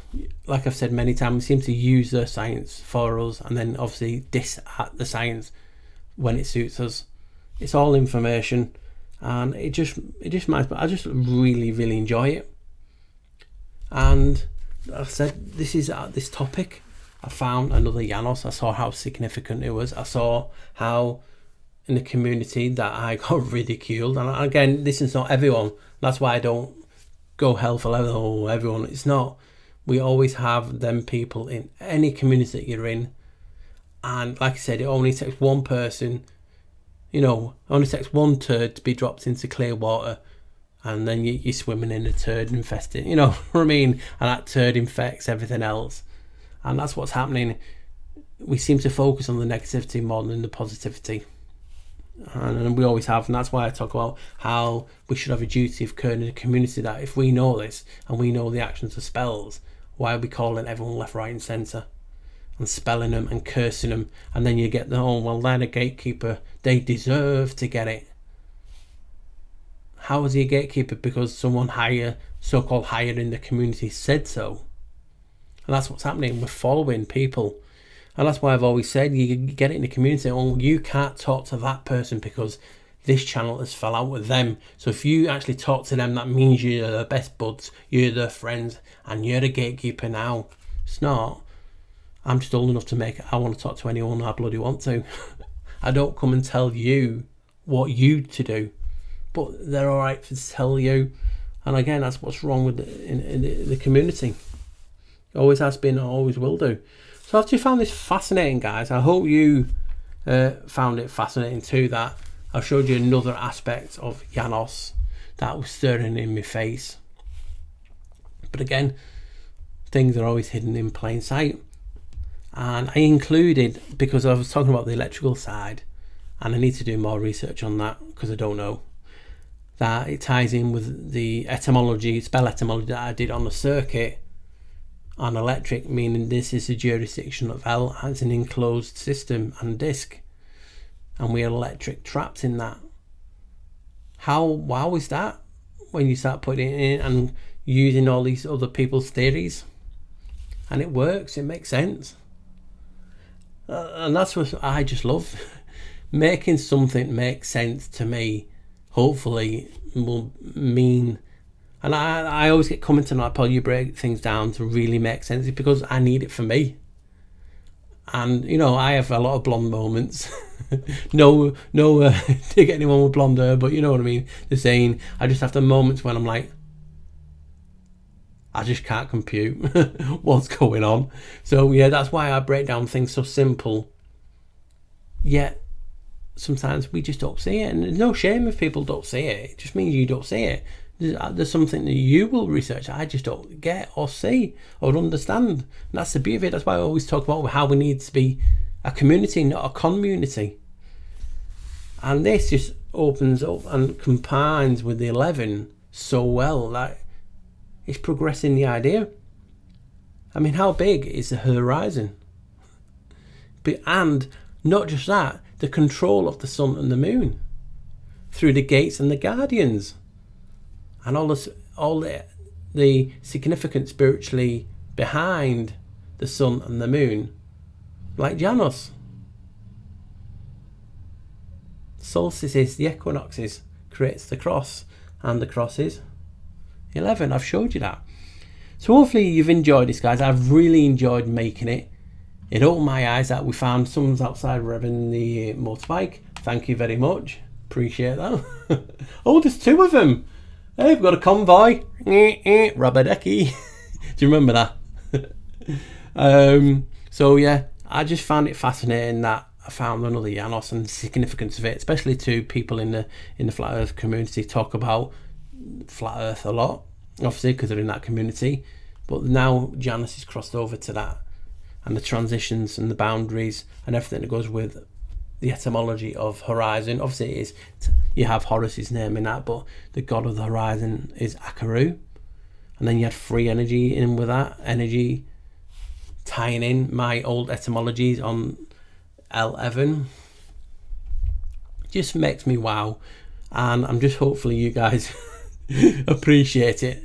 like I've said many times, we seem to use the science for us, and then obviously diss at the science when it suits us. It's all information, and it just reminds me. I just really enjoy it. And like I said, this topic, I found another Janus. I saw how significant it was. I saw how in the community that I got ridiculed. And again, this is not everyone. That's why I don't go hell for leather or everyone. It's not. We always have them people in any community that you're in. And like I said, it only takes one person, you know, it only takes one turd to be dropped into clear water, and then you're swimming in a turd infested, you know what I mean? And that turd infects everything else. And that's what's happening. We seem to focus on the negativity more than the positivity. And we always have. And that's why I talk about how we should have a duty of care in the community, that if we know this and we know the actions of spells, why are we calling everyone left, right and centre and spelling them and cursing them? And then you get the, oh, well, they're a gatekeeper. They deserve to get it. How is he a gatekeeper? Because someone higher, so-called higher in the community said so. And that's what's happening. We're following people. And that's why I've always said, you get it in the community, oh, you can't talk to that person because this channel has fell out with them. So if you actually talk to them, that means you're the best buds, you're their friends, and you're a gatekeeper now. It's not. I'm just old enough to make it. I want to talk to anyone I bloody want to. I don't come and tell you what you to do. But they're alright to tell you. And again, that's what's wrong with the community. Always has been, always will do. So I've just found this fascinating, guys. I hope you found it fascinating too, that I've showed you another aspect of Janus that was staring in my face. But again, things are always hidden in plain sight. And I included, because I was talking about the electrical side, and I need to do more research on that because I don't know, that it ties in with the etymology, spell etymology that I did on the circuit on electric, meaning this is the jurisdiction of L as an enclosed system and disk, and we're electric trapped in that. How wow is that when you start putting it in and using all these other people's theories? And it works, it makes sense. And that's what I just love. Making something make sense to me, hopefully will mean, and I always get comments on that, Paul, you break things down to really make sense, because I need it for me. And you know, I have a lot of blonde moments. no to get anyone with blonde hair, but you know what I mean, the saying, I just have the moments when I'm like, I just can't compute what's going on. So yeah, that's why I break down things so simple, yet sometimes we just don't see it. And there's no shame if people don't see it. It just means you don't see it. There's something that you will research I just don't get or see or understand. And that's the beauty of it. That's why I always talk about how we need to be a community, not a community. And this just opens up and combines with the 11 so well. Like, it's progressing the idea. I mean, how big is the horizon? And not just that, the control of the sun and the moon through the gates and the guardians, and all the significance spiritually behind the sun and the moon, like Janus. Solstices, the equinoxes, creates the cross, and the cross is 11. I've showed you that. So hopefully you've enjoyed this, guys. I've really enjoyed making it. It opened my eyes that we found someone's outside revving the motorbike. Thank you very much. Appreciate that. Oh, there's two of them. Hey, we've got a convoy. Rubber decky. Do you remember that? So yeah, I just found it fascinating that I found another Janus, and the significance of it, especially to people in the flat earth community, talk about flat earth a lot, obviously because they're in that community. But now Janus is crossed over to that. and the transitions and the boundaries and everything that goes with the etymology of horizon. Obviously, it is you have Horus's name in that, but the god of the horizon is Akeru, and then you had free energy in with that energy, tying in my old etymologies on L11. Just makes me wow, and I'm just hopefully you guys appreciate it.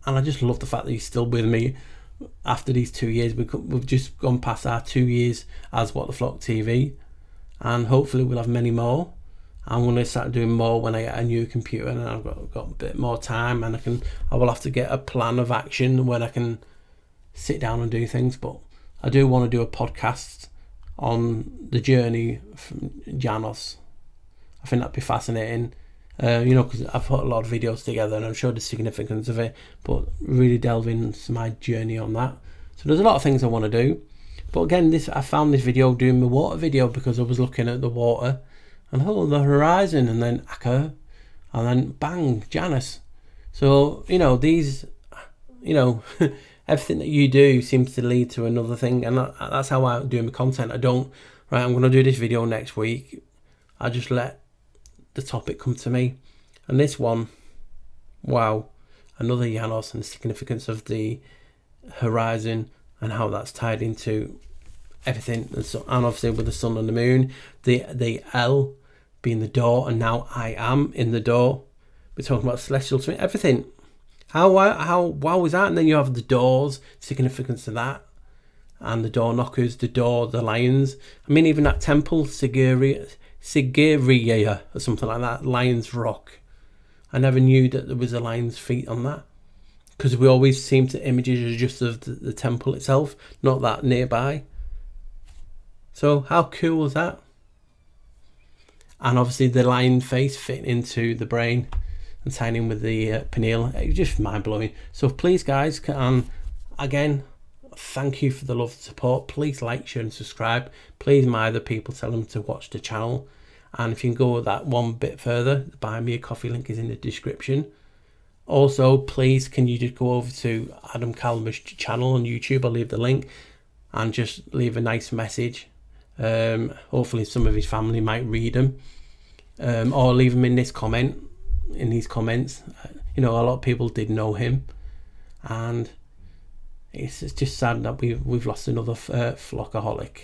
And I just love the fact that you're still with me after these 2 years. We've just gone past our 2 years as What the Flock TV, and hopefully we'll have many more. I'm going to start doing more when I get a new computer and I've got a bit more time, and I will have to get a plan of action when I can sit down and do things. But I do want to do a podcast on the journey from Janus. I think that'd be fascinating. Because I've put a lot of videos together and I've showed the significance of it, but really delve into my journey on that. So there's a lot of things I want to do. But again, I found this video doing my water video because I was looking at the water and the horizon, and then Aker, and then bang, Janus. So, these, everything that you do seems to lead to another thing, and that's how I do my content. I'm going to do this video next week. I just let the topic come to me, and this one, wow, another Janus and the significance of the horizon and how that's tied into everything, and obviously with the sun and the moon, the L being the door, and now I am in the door. We're talking about celestial twin, everything. How wow is that? And then you have the doors, significance of that, and the door knockers, the lions. I mean, even that temple, Sigiriya or something like that, Lion's Rock. I never knew that there was a lion's feet on that, because we always seem to images just of the temple itself, not that nearby. So how cool is that? And obviously the lion face fitting into the brain and tying in with the pineal. It was just mind-blowing. So please guys, again, thank you for the love and support. Please like, share and subscribe. Please my other people, tell them to watch the channel. And if you can go that one bit further, the buy me a coffee link is in the description. Also, please can you just go over to Adam Callum's channel on YouTube? I'll leave the link, and just leave a nice message. Hopefully some of his family might read them, or leave them in these comments. A lot of people did know him, and it's just sad that we've lost another flockaholic,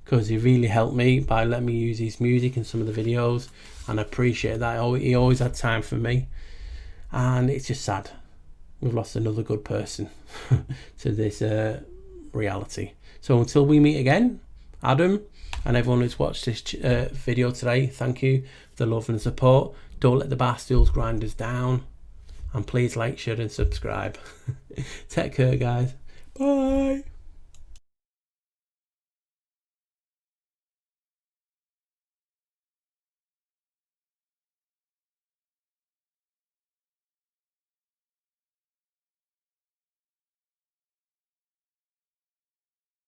because he really helped me by letting me use his music in some of the videos, and I appreciate that. He always had time for me, and it's just sad we've lost another good person to this reality. So until we meet again, Adam and everyone who's watched this video today, thank you for the love and support. Don't let the bar stools grind us down, and please like, share and subscribe. Take care guys, bye.